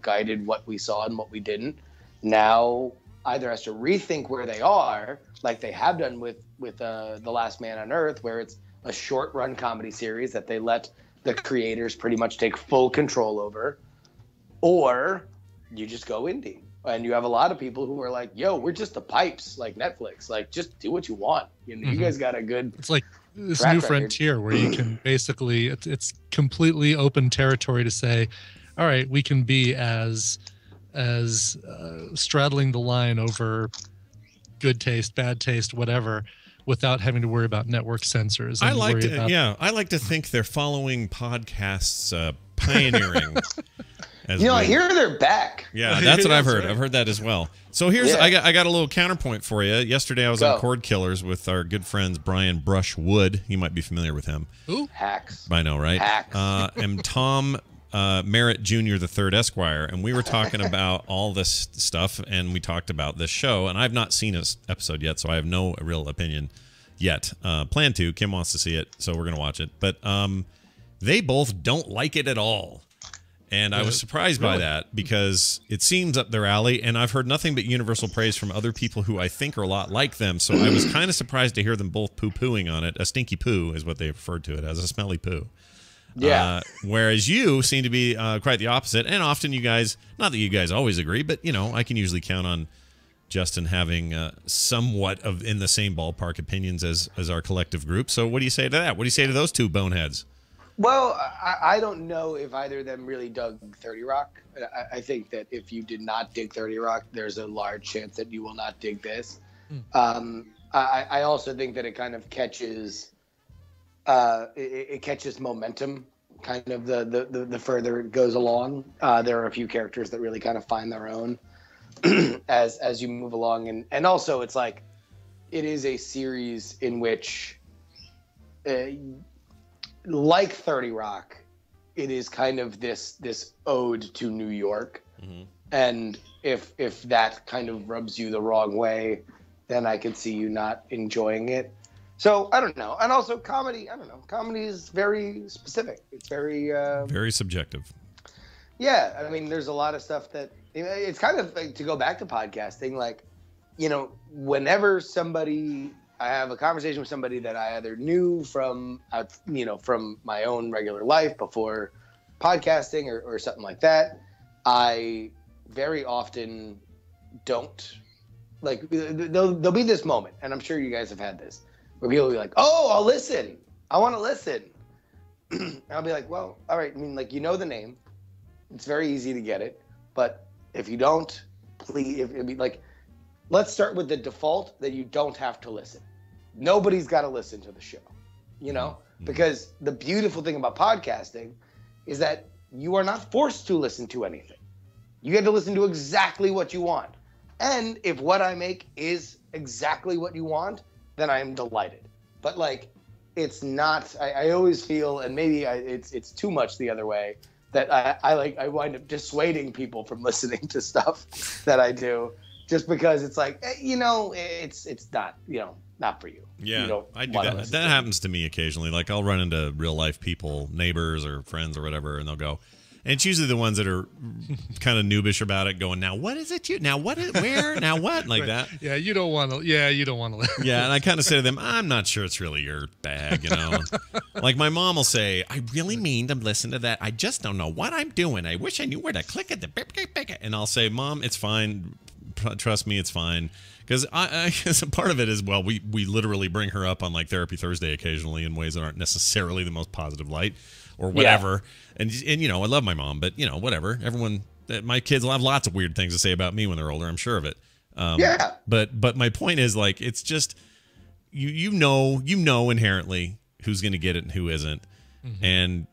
guided what we saw and what we didn't now either has to rethink where they are, like they have done with The Last Man on Earth, where it's a short run comedy series that they let the creators pretty much take full control over, or you just go indie. And you have a lot of people who are like, yo, we're just the pipes, like Netflix, like just do what you want. You guys got a good, it's like this track new record. frontier where you can basically, it's completely open territory to say, all right, we can be as straddling the line over good taste, bad taste, whatever, without having to worry about network censors. I like to think they're following podcasts pioneering. I hear they're back. Yeah, that's what I've heard. I've heard that as well. So here's I got a little counterpoint for you. Yesterday I was on Cord Killers with our good friends Brian Brushwood. You might be familiar with him. Ooh. Hacks. I know, right? Hacks. And Tom Merritt Jr. the Third Esquire, and we were talking about all this stuff, and we talked about this show, and I've not seen this episode yet, so I have no real opinion yet. Plan to. Kim wants to see it, so we're going to watch it. But they both don't like it at all. And I was surprised by that because it seems up their alley, and I've heard nothing but universal praise from other people who I think are a lot like them. So I was kind of surprised to hear them both poo-pooing on it. A stinky poo is what they referred to it as, a smelly poo. Yeah. Whereas you seem to be quite the opposite, and often you guys, not that you guys always agree, but I can usually count on Justin having somewhat of in the same ballpark opinions as our collective group. So what do you say to that? What do you say to those two boneheads? Well, I don't know if either of them really dug 30 Rock. I think that if you did not dig 30 Rock, there's a large chance that you will not dig this. I also think that it kind of catches it catches momentum kind of the further it goes along. There are a few characters that really kind of find their own as you move along. And also it's like it is a series in which like 30 Rock, it is kind of this ode to New York. Mm-hmm. And if that kind of rubs you the wrong way, then I could see you not enjoying it. So I don't know. And also comedy, I don't know. Comedy is very specific. It's very very subjective. Yeah, I mean, there's a lot of stuff that it's kind of like, to go back to podcasting, like, whenever I have a conversation with somebody that I either knew from my own regular life before podcasting or something like that, I very often don't like. There'll be this moment, and I'm sure you guys have had this, where people will be like, "Oh, I'll listen. I want to listen." And I'll be like, "Well, all right. I mean, like, the name. It's very easy to get it, but if you don't, please, let's start with the default that you don't have to listen. Nobody's got to listen to the show, because the beautiful thing about podcasting is that you are not forced to listen to anything. You get to listen to exactly what you want. And if what I make is exactly what you want, then I am delighted. But it's not, I always feel, and maybe it's too much the other way, that I wind up dissuading people from listening to stuff that I do, just because it's like, it's not, not for you. Yeah, I do that. That happens to me occasionally. Like I'll run into real life people, neighbors or friends or whatever, and they'll go, and it's usually the ones that are kind of noobish about it, going, "Now what is it? Now what? Where? Now what?" Like that. Yeah, you don't want to. Yeah, you don't want to. Yeah, and I kind of say to them, "I'm not sure it's really your bag." Like my mom will say, "I really mean to listen to that. I just don't know what I'm doing. I wish I knew where to click at the beep, beep, beep." And I'll say, "Mom, it's fine. Trust me, it's fine." Because a part of it is, well, we literally bring her up on Therapy Thursday occasionally in ways that aren't necessarily the most positive light or whatever. Yeah. And I love my mom, but whatever. Everyone, my kids will have lots of weird things to say about me when they're older. I'm sure of it. Yeah. But my point is it's just you know inherently who's going to get it and who isn't. Mm-hmm. And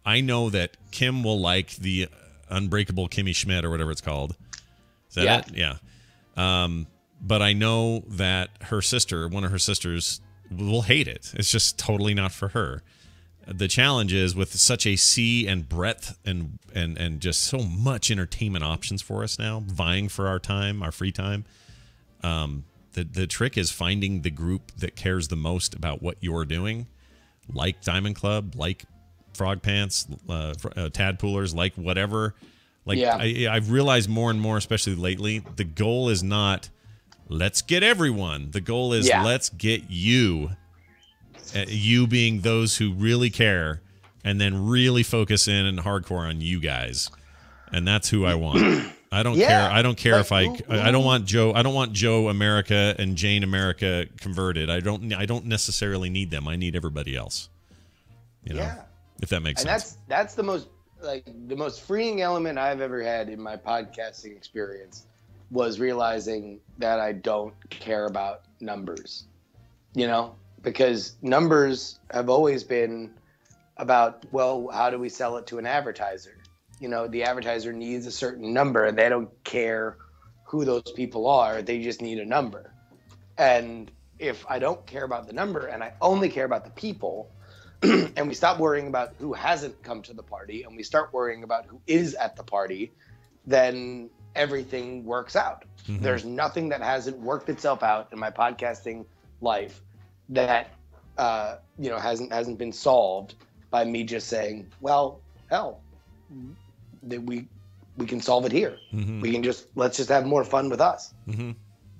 I know that Kim will like the Unbreakable Kimmy Schmidt or whatever it's called. Is that it? Yeah. But I know that one of her sisters, will hate it. It's just totally not for her. The challenge is with such a sea and breadth and just so much entertainment options for us now, vying for our time, our free time. The trick is finding the group that cares the most about what you're doing, like Diamond Club, like Frog Pants, Tadpoolers, like whatever. Like I've realized more and more, especially lately, the goal is not let's get everyone. The goal is let's get you. You being those who really care, and then really focus in and hardcore on you guys, and that's who I want. I don't care. I don't care if I don't want Joe. I don't want Joe America and Jane America converted. I don't necessarily need them. I need everybody else. You know, if that makes sense. That's the most freeing element I've ever had in my podcasting experience was realizing that I don't care about numbers. You know. Because numbers have always been about, well, how do we sell it to an advertiser? You know, the advertiser needs a certain number and they don't care who those people are. They just need a number. And if I don't care about the number and I only care about the people, and we stop worrying about who hasn't come to the party and we start worrying about who is at the party, then everything works out. Mm-hmm. There's nothing that hasn't worked itself out in my podcasting life that hasn't been solved by me just saying, well, hell, that we can solve it here. Mm-hmm. We can let's just have more fun with us. Mm-hmm.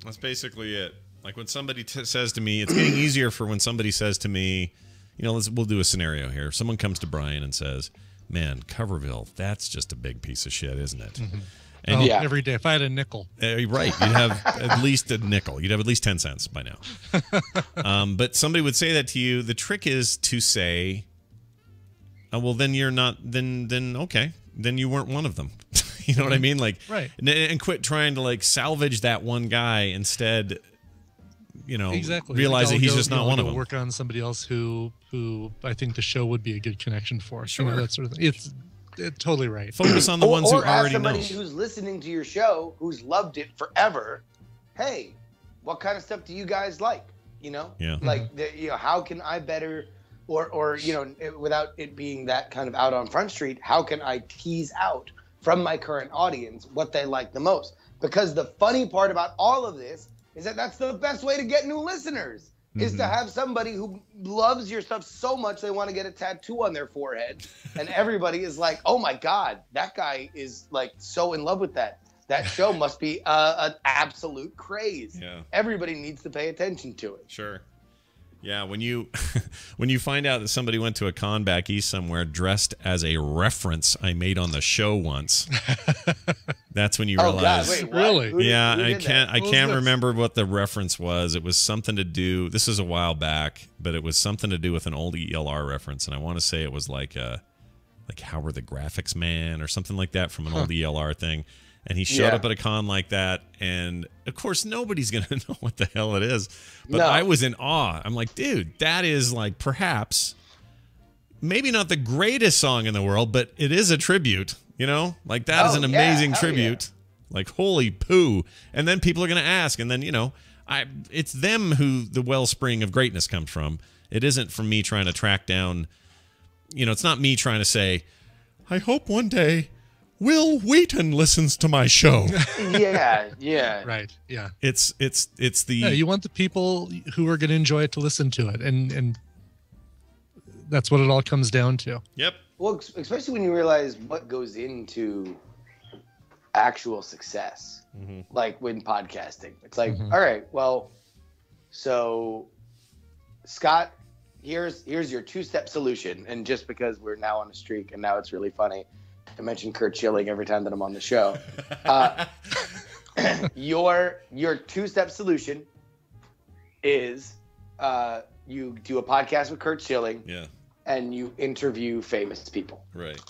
That's basically it. Like when somebody says to me, it's getting easier for when somebody says to me, you know, we'll do a scenario here. Someone comes to Brian and says, man, Coverville, that's just a big piece of shit, isn't it? Mm-hmm. And every day, if I had a nickel. Right. You'd have at least a nickel. You'd have at least 10 cents by now. But somebody would say that to you. The trick is to say, oh, well, then you're not, then okay. Then you weren't one of them. You know what I mean? Like, right. And quit trying to like salvage that one guy instead, you know, realize that he's just not one of them. Work on somebody else who I think the show would be a good connection for. Sure. You know, that sort of thing. It's totally right. Focus on the ones who already know. Or ask somebody who's listening to your show, who's loved it forever, hey, what kind of stuff do you guys like? You know? Yeah. Like, how can I better, or you know, without it being that kind of out on Front Street, how can I tease out from my current audience what they like the most? Because the funny part about all of this is that that's the best way to get new listeners. Is to have somebody who loves your stuff so much they want to get a tattoo on their forehead, and everybody is like, "Oh my God, that guy is like so in love with that. That show must be an absolute craze." Yeah. Everybody needs to pay attention to it. Sure. Yeah, when you find out that somebody went to a con back east somewhere dressed as a reference I made on the show once, that's when you realize. Oh God, wait, what? Really? Yeah, I can't remember what the reference was. It was something to do. This is a while back, but it was something to do with an old ELR reference, and I want to say it was like Howard the Graphics Man or something like that from an old ELR thing. And he showed up at a con like that, and of course nobody's gonna know what the hell it is. But I was in awe. I'm like, dude, that is like perhaps maybe not the greatest song in the world, but it is a tribute. You know, like that is an amazing tribute. Like holy poo! And then people are gonna ask, and then you know, it's them who the wellspring of greatness comes from. It isn't from me trying to track down. You know, it's not me trying to say, I hope one day Will Wheaton listens to my show. Yeah. Right. Yeah. It's the you want the people who are going to enjoy it to listen to it, and that's what it all comes down to. Yep. Well, especially when you realize what goes into actual success, like when podcasting. It's like, all right, well, so Scott, here's your two-step solution, and just because we're now on a streak and now it's really funny. I mention Kurt Schilling every time that I'm on the show. Your two-step solution is you do a podcast with Kurt Schilling, and you interview famous people. Right.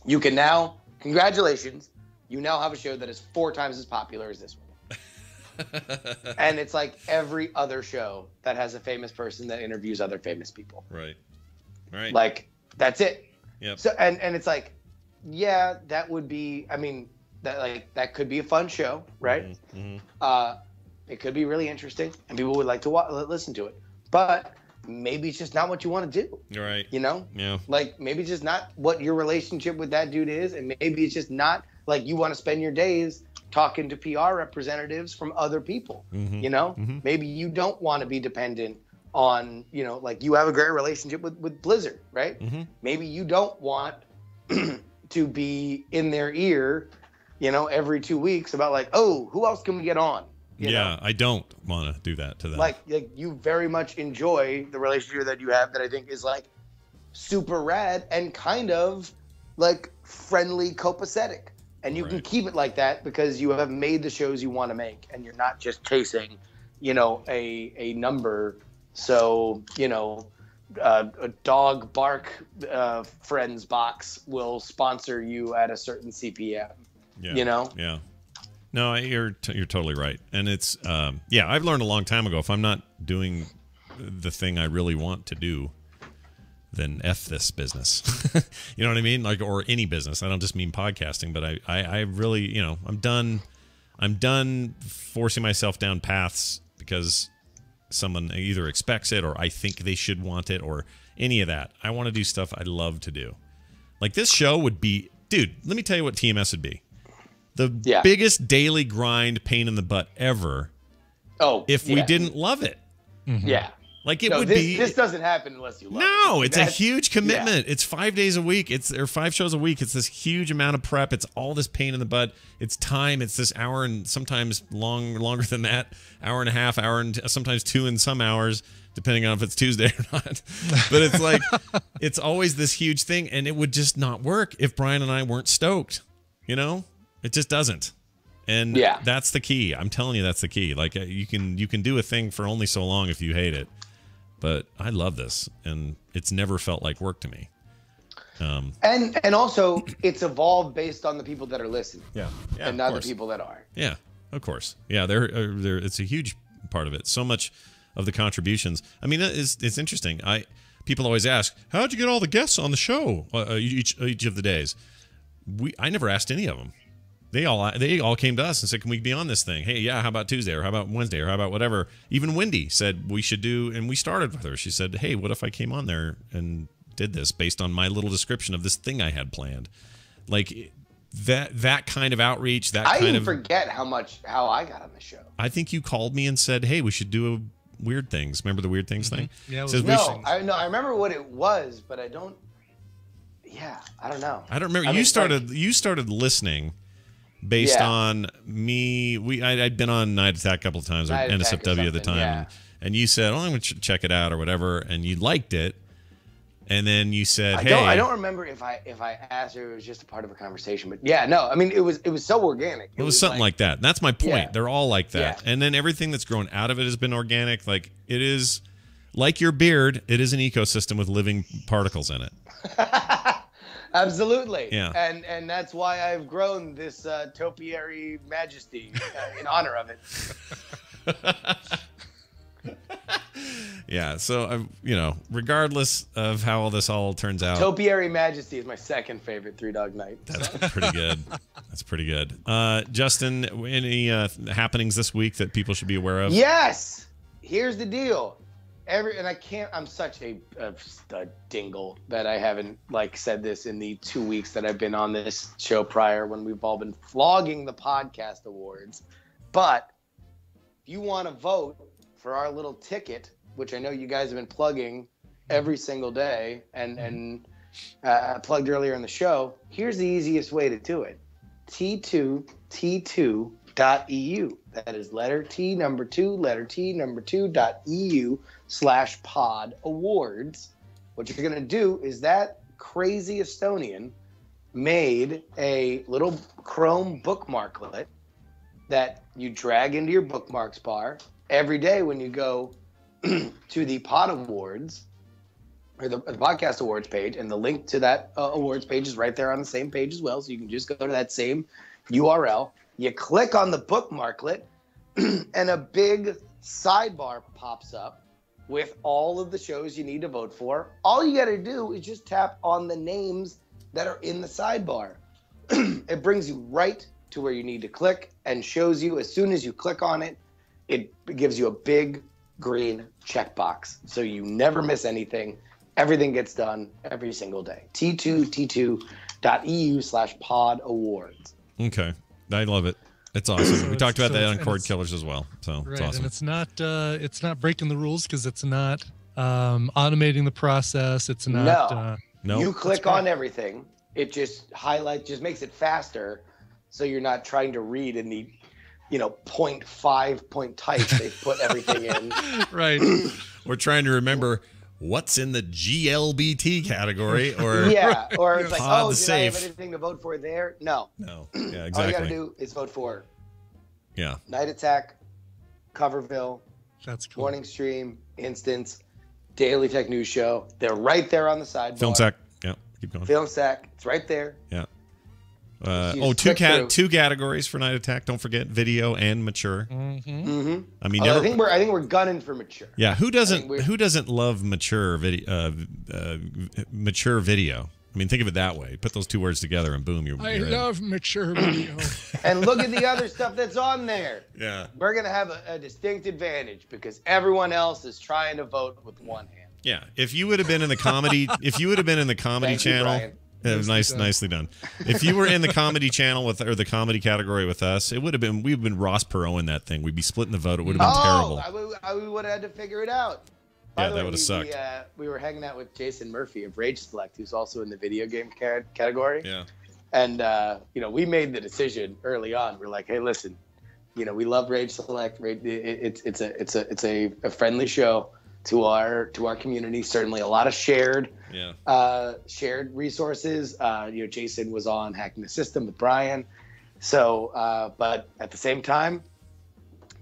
You can now, congratulations, you now have a show that is 4 times as popular as this one. And it's like every other show that has a famous person that interviews other famous people. Right. Right. Like, that's it. Yep. So and it's like, yeah, that would be, I mean, that could be a fun show, right? It could be really interesting and people would like to listen to it. But maybe it's just not what you want to do. Right. You know? Yeah. Like, maybe it's just not what your relationship with that dude is, and maybe it's just not like you want to spend your days talking to PR representatives from other people. Mhm. You know? Mhm. Maybe you don't want to be dependent on, you know, like you have a great relationship with Blizzard, right? Mhm. Maybe you don't want to be in their ear, you know, every 2 weeks about like, oh, who else can we get on? You know? I don't want to do that to them. Like you very much enjoy the relationship that you have that I think is like super rad and kind of like friendly, copacetic. And you can keep it like that because you have made the shows you want to make and you're not just chasing, you know, a number. So, you know, a dog bark friends box will sponsor you at a certain CPM, you know? Yeah. No, you're totally right. And it's, I've learned a long time ago, if I'm not doing the thing I really want to do, then F this business. You know what I mean? Like, or any business. I don't just mean podcasting, but I really, you know, I'm done forcing myself down paths because someone either expects it or I think they should want it or any of that. I want to do stuff I love to do. Like this show would be, dude, let me tell you what TMS would be. The biggest daily grind pain in the butt ever. Oh, if we didn't love it. Yeah. Like it would be. This doesn't happen unless you love it. No, it's a huge commitment. It's 5 days a week. Or 5 shows a week. It's this huge amount of prep. It's all this pain in the butt. It's time. It's this hour and sometimes longer than that. Hour and a half, hour and sometimes 2 in some hours, depending on if it's Tuesday or not. But it's like, it's always this huge thing. And it would just not work if Brian and I weren't stoked. You know? It just doesn't. And that's the key. I'm telling you, that's the key. Like you can do a thing for only so long if you hate it. But I love this, and it's never felt like work to me. And also, it's evolved based on the people that are listening. And not the people that are. Yeah, of course. Yeah, it's a huge part of it. So much of the contributions. I mean, it's interesting. People always ask, how'd you get all the guests on the show each of the days? I never asked any of them. They all came to us and said, can we be on this thing? Hey, yeah, how about Tuesday? Or how about Wednesday? Or how about whatever? Even Wendy said we should do, and we started with her. She said, hey, what if I came on there and did this based on my little description of this thing I had planned? Like that kind of outreach, I even forget how I got on the show. I think you called me and said, hey, we should do a Weird Things. Remember the Weird Things thing? Yeah, I remember what it was, but I don't. Yeah, I don't know. I don't remember. You started listening. Based on me, I'd been on Night Attack a couple of times, or NSFW at the time, and you said, "Oh, I'm going to check it out," or whatever, and you liked it, and then you said, "Hey." I don't remember if I asked her. It was just a part of a conversation, but I mean, it was so organic. It was something like that. That's my point. Yeah. They're all like that, and then everything that's grown out of it has been organic. Like it is, like your beard. It is an ecosystem with living particles in it. Absolutely. Yeah. And that's why I've grown this topiary majesty in honor of it. Yeah. So, regardless of how all this all turns out. Topiary majesty is my second favorite Three Dog Night. That's pretty good. That's pretty good. Justin, any happenings this week that people should be aware of? Yes. Here's the deal. I'm such a dingle that I haven't said this in the 2 weeks that I've been on this show prior when we've all been flogging the podcast awards. But if you want to vote for our little ticket, which I know you guys have been plugging every single day and plugged earlier in the show, here's the easiest way to do it. T2T2.eu. That is letter T number 2, letter T number 2.eu/pod awards. What you're going to do is that crazy Estonian made a little Chrome bookmarklet that you drag into your bookmarks bar every day when you go to the pod awards or the podcast awards page, and the link to that awards page is right there on the same page as well. So you can just go to that same URL. You click on the bookmarklet, and a big sidebar pops up with all of the shows you need to vote for. All you got to do is just tap on the names that are in the sidebar. It brings you right to where you need to click and shows you as soon as you click on it, it gives you a big green checkbox, so you never miss anything. Everything gets done every single day. T2T2.eu/pod awards. Okay. I love it. It's awesome. So we talked about that on and Cord Killers as well. So Right, it's awesome. and it's not breaking the rules because it's not automating the process. It's not. No. You click on everything. It just just makes it faster, so you're not trying to read in the 0.5 point type they put everything in. Right. We're trying to remember what's in the GLBT category, or or it's like, pod oh, the did I have safe. anything to vote for there? No. Yeah, All you exactly. gotta do is vote for Yeah. Night Attack, Coverville, That's cool. Morning Stream, Instance, Daily Tech News Show. They're right there on the sidebar. Film Sack. Yeah. Keep going. Film Sack. It's right there. Yeah. Just click through. Two categories for Night Attack. Don't forget video and mature. Mm-hmm. I mean, I think we're gunning for mature. Yeah, who doesn't love mature video? Mature video. I mean, think of it that way. Put those two words together, and boom, you're in. love mature video. And look at the other stuff that's on there. Yeah. We're gonna have a distinct advantage because everyone else is trying to vote with one hand. Yeah, if you would have been in the comedy, Thank you, channel, Brian. it was nicely done. If you were in the comedy channel or the comedy category with us, it would have been we've been Ross Perot in that thing. We'd be splitting the vote. It would have been terrible. We would have had to figure it out. By Yeah, the that way, would have sucked. We were hanging out with Jason Murphy of Rage Select, who's also in the video game category. Yeah. And we made the decision early on. We're like, hey, listen, we love Rage Select. It's a friendly show to our community. Certainly a lot of shared resources. Jason was on Hacking the System with Brian. So, but at the same time,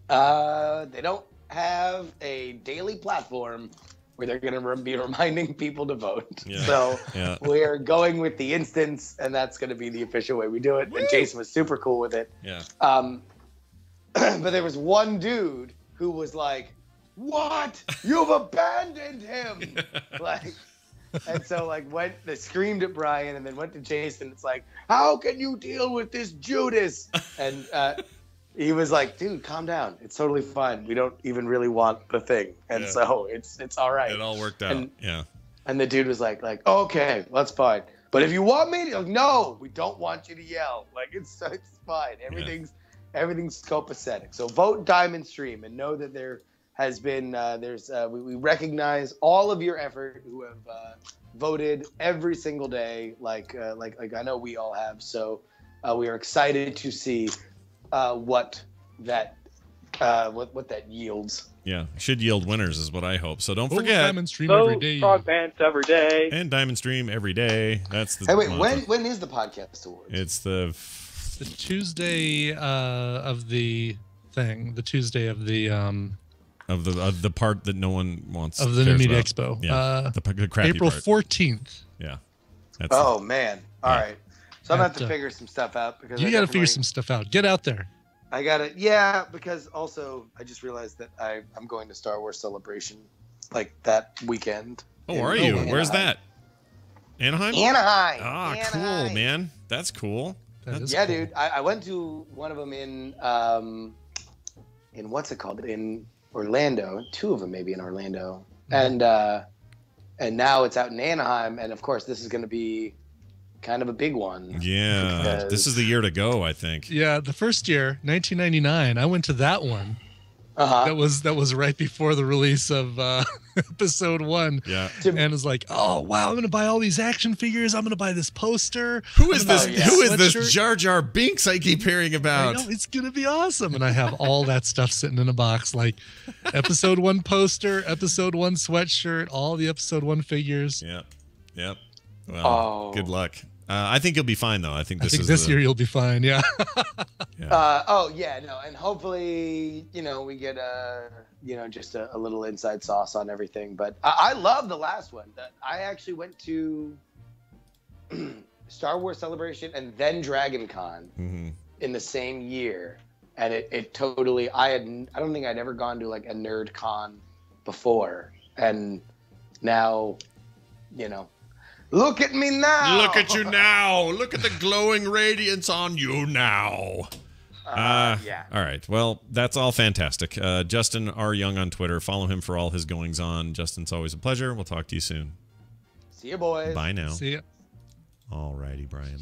they don't have a daily platform where they're going to be reminding people to vote. Yeah. So Yeah. we're going with the instance, and that's going to be the official way we do it. And Jason was super cool with it. Yeah. But there was one dude who was like, "What? You've abandoned him!" And so they screamed at Brian, and then went to Jason. It's like, "How can you deal with this Judas?" And he was like, "Dude, calm down. It's totally fine. We don't even really want the thing, and so it's all right." It all worked out. And the dude was like, "Okay, that's fine. But if you want me to, no, we don't want you to yell. It's fine. Everything's copacetic. So vote Diamond Stream and know that there has been we recognize all of your effort who have voted every single day, like I know we all have. So we are excited to see what that yields." Yeah, should yield winners is what I hope. So don't Vote forget. Diamond Stream every day. Frog Pants every day. And Diamond Stream every day. That's the. Hey, wait, mantra. when is the podcast awards? It's the Tuesday of the thing. The Tuesday of the of the part that no one wants of the New cares Media about. Expo. Yeah, the crappy April part. 14th. Yeah. Oh man! All right, so I'm gonna have to figure some stuff out because You got to figure some stuff out. Get out there. I got it. Yeah, because also I just realized that I'm going to Star Wars Celebration that weekend. Oh, are you? Where's that? Anaheim? Anaheim. Ah, cool, Anaheim. man. That's cool. Yeah, dude. I went to one of them in what's it called? In Orlando. Two of them maybe in Orlando. And now it's out in Anaheim, and of course this is going to be kind of a big one. Yeah, this is the year to go, I think. Yeah, the first year, 1999, I went to that one. Uh-huh. That was right before the release of episode 1. Yeah. And it's like, oh wow, I'm gonna buy all these action figures. I'm gonna buy this poster. Who is this? Who is this sweatshirt. Jar Jar Binks I keep hearing about? I know, it's gonna be awesome. And I have all that stuff sitting in a box, like episode 1 poster, episode 1 sweatshirt, all the episode 1 figures. Yep. Well, good luck. I think you'll be fine though. I think this year you'll be fine. Yeah. And hopefully, we get just a little inside sauce on everything. But I love the last one. I actually went to Star Wars Celebration and then Dragon Con in the same year, and it totally. I don't think I'd ever gone to a nerd con before, and now, look at me now. Look at you now. Look at the glowing radiance on you now. Yeah. All right. Well, that's all fantastic. Justin R. Young on Twitter. Follow him for all his goings on. Justin, it's always a pleasure. We'll talk to you soon. See you, boys. Bye now. See ya. All righty, Brian.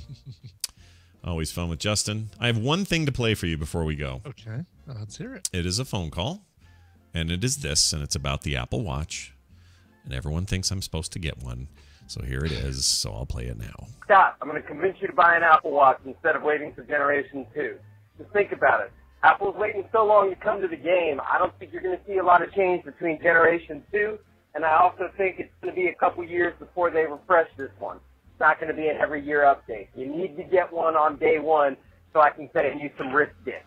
Always fun with Justin. I have one thing to play for you before we go. Okay. Let's hear it. It is a phone call, and it is this, and it's about the Apple Watch. And everyone thinks I'm supposed to get one. So here it is. So I'll play it now. Scott, I'm going to convince you to buy an Apple Watch instead of waiting for Generation 2. Just think about it. Apple's waiting so long to come to the game. I don't think you're going to see a lot of change between Generation 2, and I also think it's going to be a couple years before they refresh this one. It's not going to be an every year update. You need to get one on day one so I can send you some wrist discs.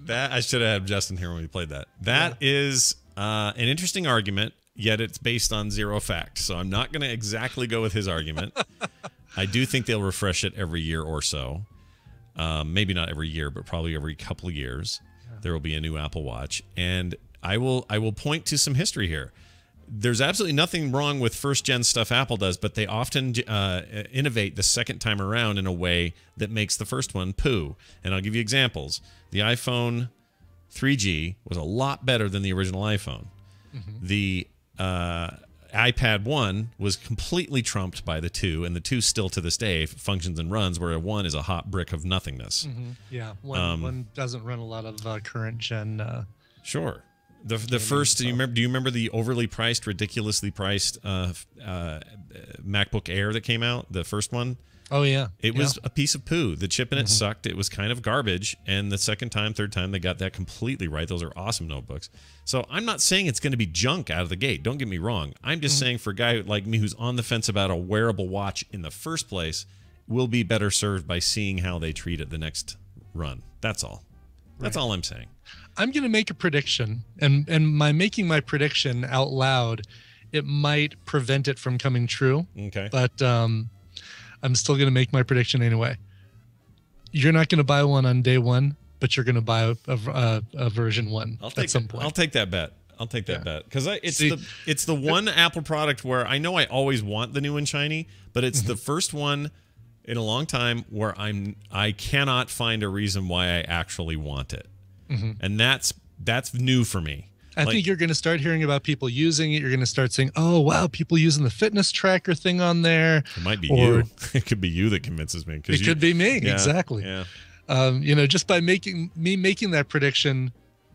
That I should have had Justin here when we played that. That is an interesting argument, yet it's based on zero fact. So I'm not going to exactly go with his argument. I do think they'll refresh it every year or so. Maybe not every year, but probably every couple of years. There will be a new Apple Watch. And I will point to some history here. There's absolutely nothing wrong with first-gen stuff Apple does, but they often innovate the second time around in a way that makes the first one poo. And I'll give you examples. The iPhone 3G was a lot better than the original iPhone. Mm-hmm. The iPad 1 was completely trumped by the 2, and the 2 still to this day functions and runs, where a 1 is a hot brick of nothingness. Mm-hmm. Yeah, one doesn't run a lot of current-gen... Sure. The first, do you remember the overly priced, ridiculously priced MacBook Air that came out? The first one? Oh, yeah. It was a piece of poo. The chip in it sucked. It was kind of garbage. And the second time, third time, they got that completely right. Those are awesome notebooks. So I'm not saying it's going to be junk out of the gate. Don't get me wrong. I'm just saying for a guy like me who's on the fence about a wearable watch in the first place, will be better served by seeing how they treat it the next run. That's all. That's all I'm saying. I'm going to make a prediction, and by making my prediction out loud, it might prevent it from coming true. Okay. But I'm still going to make my prediction anyway. You're not going to buy one on day one, but you're going to buy a version 1 at some point. I'll take that bet. I'll take that bet because it's the one Apple product where I know I always want the new and shiny, but it's the first one in a long time where I cannot find a reason why I actually want it. And that's new for me. I think you're going to start hearing about people using it. You're going to start saying, oh, wow, people using the fitness tracker thing on there. It might be you. It could be you that convinces me. It could be me. Yeah, exactly. Yeah. Just by making that prediction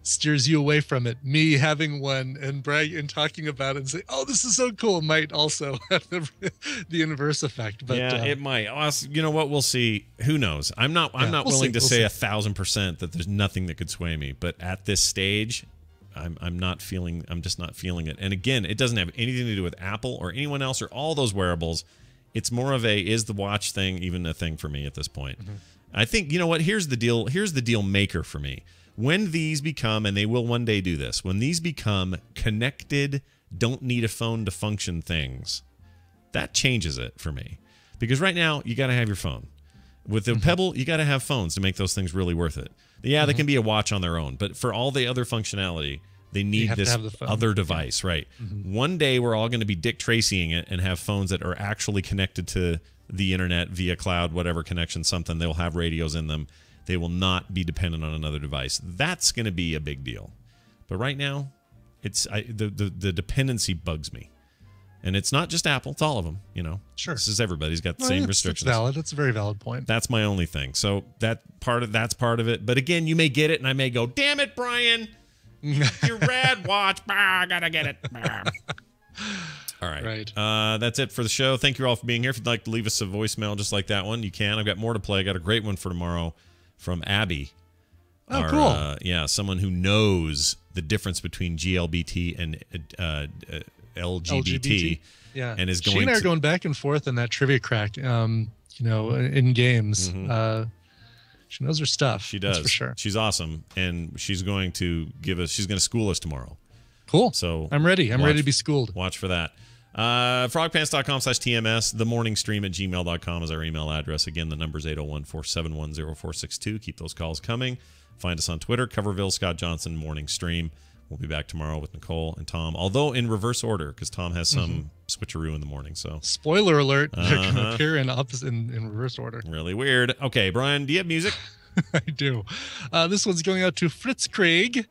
steers you away from it. Me having one and bragging and talking about it and say, oh, this is so cool, might also have the inverse effect. But yeah, it might. You know what? We'll see. Who knows? I'm not willing to say 1,000% that there's nothing that could sway me. But at this stage, I'm just not feeling it. And again, it doesn't have anything to do with Apple or anyone else or all those wearables. It's more of is the watch thing even a thing for me at this point? I think, you know what? Here's the deal. Here's the deal maker for me. When these become, and they will one day do this, when these become connected, don't need a phone to function things, that changes it for me. Because right now, you got to have your phone. With the Pebble, you got to have phones to make those things really worth it. Yeah, they can be a watch on their own, but for all the other functionality, they need this other device, right? One day, we're all going to be Dick Tracying it and have phones that are actually connected to the internet via cloud, whatever connection, something. They'll have radios in them. They will not be dependent on another device. That's going to be a big deal. But right now, the dependency bugs me. And it's not just Apple. It's all of them, Sure. This is everybody's got the same restrictions. That's valid. That's a very valid point. That's my only thing. So that's part of it. But again, you may get it, and I may go, damn it, Brian. Your rad watch. I got to get it. All right. That's it for the show. Thank you all for being here. If you'd like to leave us a voicemail just like that one, you can. I've got more to play. I got a great one for tomorrow from Abby. Oh, cool. Yeah, someone who knows the difference between GLBT and LGBT. Yeah. And is she going and I are going back and forth in that trivia crack, in games. She knows her stuff. She does. That's for sure. She's awesome. And she's going to school us tomorrow. Cool. So I'm ready. I'm ready to be schooled. Watch for that. Frogpants.com/TMS. themorningstream@gmail.com is our email address. Again, the number's 801-471-0462. Keep those calls coming. Find us on Twitter, Coverville, Scott Johnson, Morning Stream. We'll be back tomorrow with Nicole and Tom, although in reverse order because Tom has some switcheroo in the morning. So spoiler alert, they're going to appear in reverse order. Really weird. Okay, Brian, do you have music? I do. This one's going out to Fritz Craig.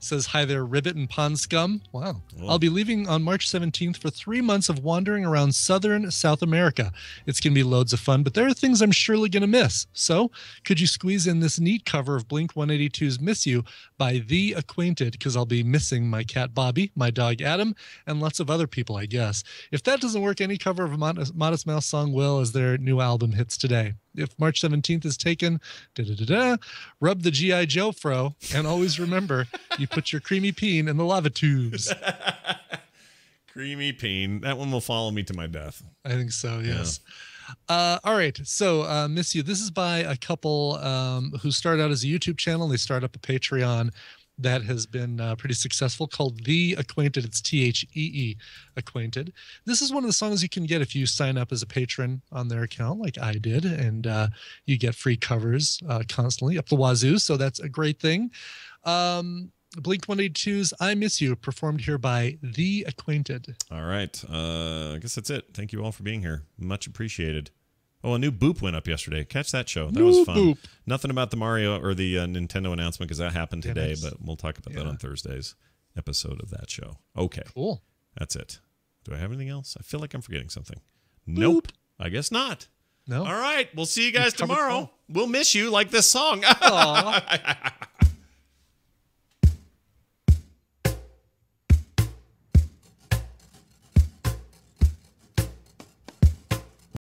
Says, hi there, Ribbit and Pond Scum. Wow. Whoa. I'll be leaving on March 17th for 3 months of wandering around southern South America. It's going to be loads of fun, but there are things I'm surely going to miss. So could you squeeze in this neat cover of Blink-182's Miss You by The Acquainted? Because I'll be missing my cat Bobby, my dog Adam, and lots of other people, I guess. If that doesn't work, any cover of a Modest Mouse song will, as their new album hits today. If March 17th is taken, rub the G.I. Joe fro, and always remember, you put your creamy peen in the lava tubes. Creamy peen. That one will follow me to my death. I think so, yes. Yeah. All right, so Miss You. This is by a couple who started out as a YouTube channel. They started up a Patreon that has been pretty successful called The Acquainted. It's Thee Acquainted. This is one of the songs you can get if you sign up as a patron on their account like I did, and you get free covers constantly up the wazoo, so that's a great thing. Blink-182's I Miss You, performed here by The Acquainted. All right, I guess that's it. Thank you all for being here. Much appreciated. Oh, a new Boop went up yesterday. Catch that show. That was fun. Boop. Nothing about the Mario or the Nintendo announcement because that happened today, but we'll talk about that on Thursday's episode of that show. Okay. Cool. That's it. Do I have anything else? I feel like I'm forgetting something. Nope. I guess not. No. All right. We'll see you guys tomorrow. We'll miss you like this song.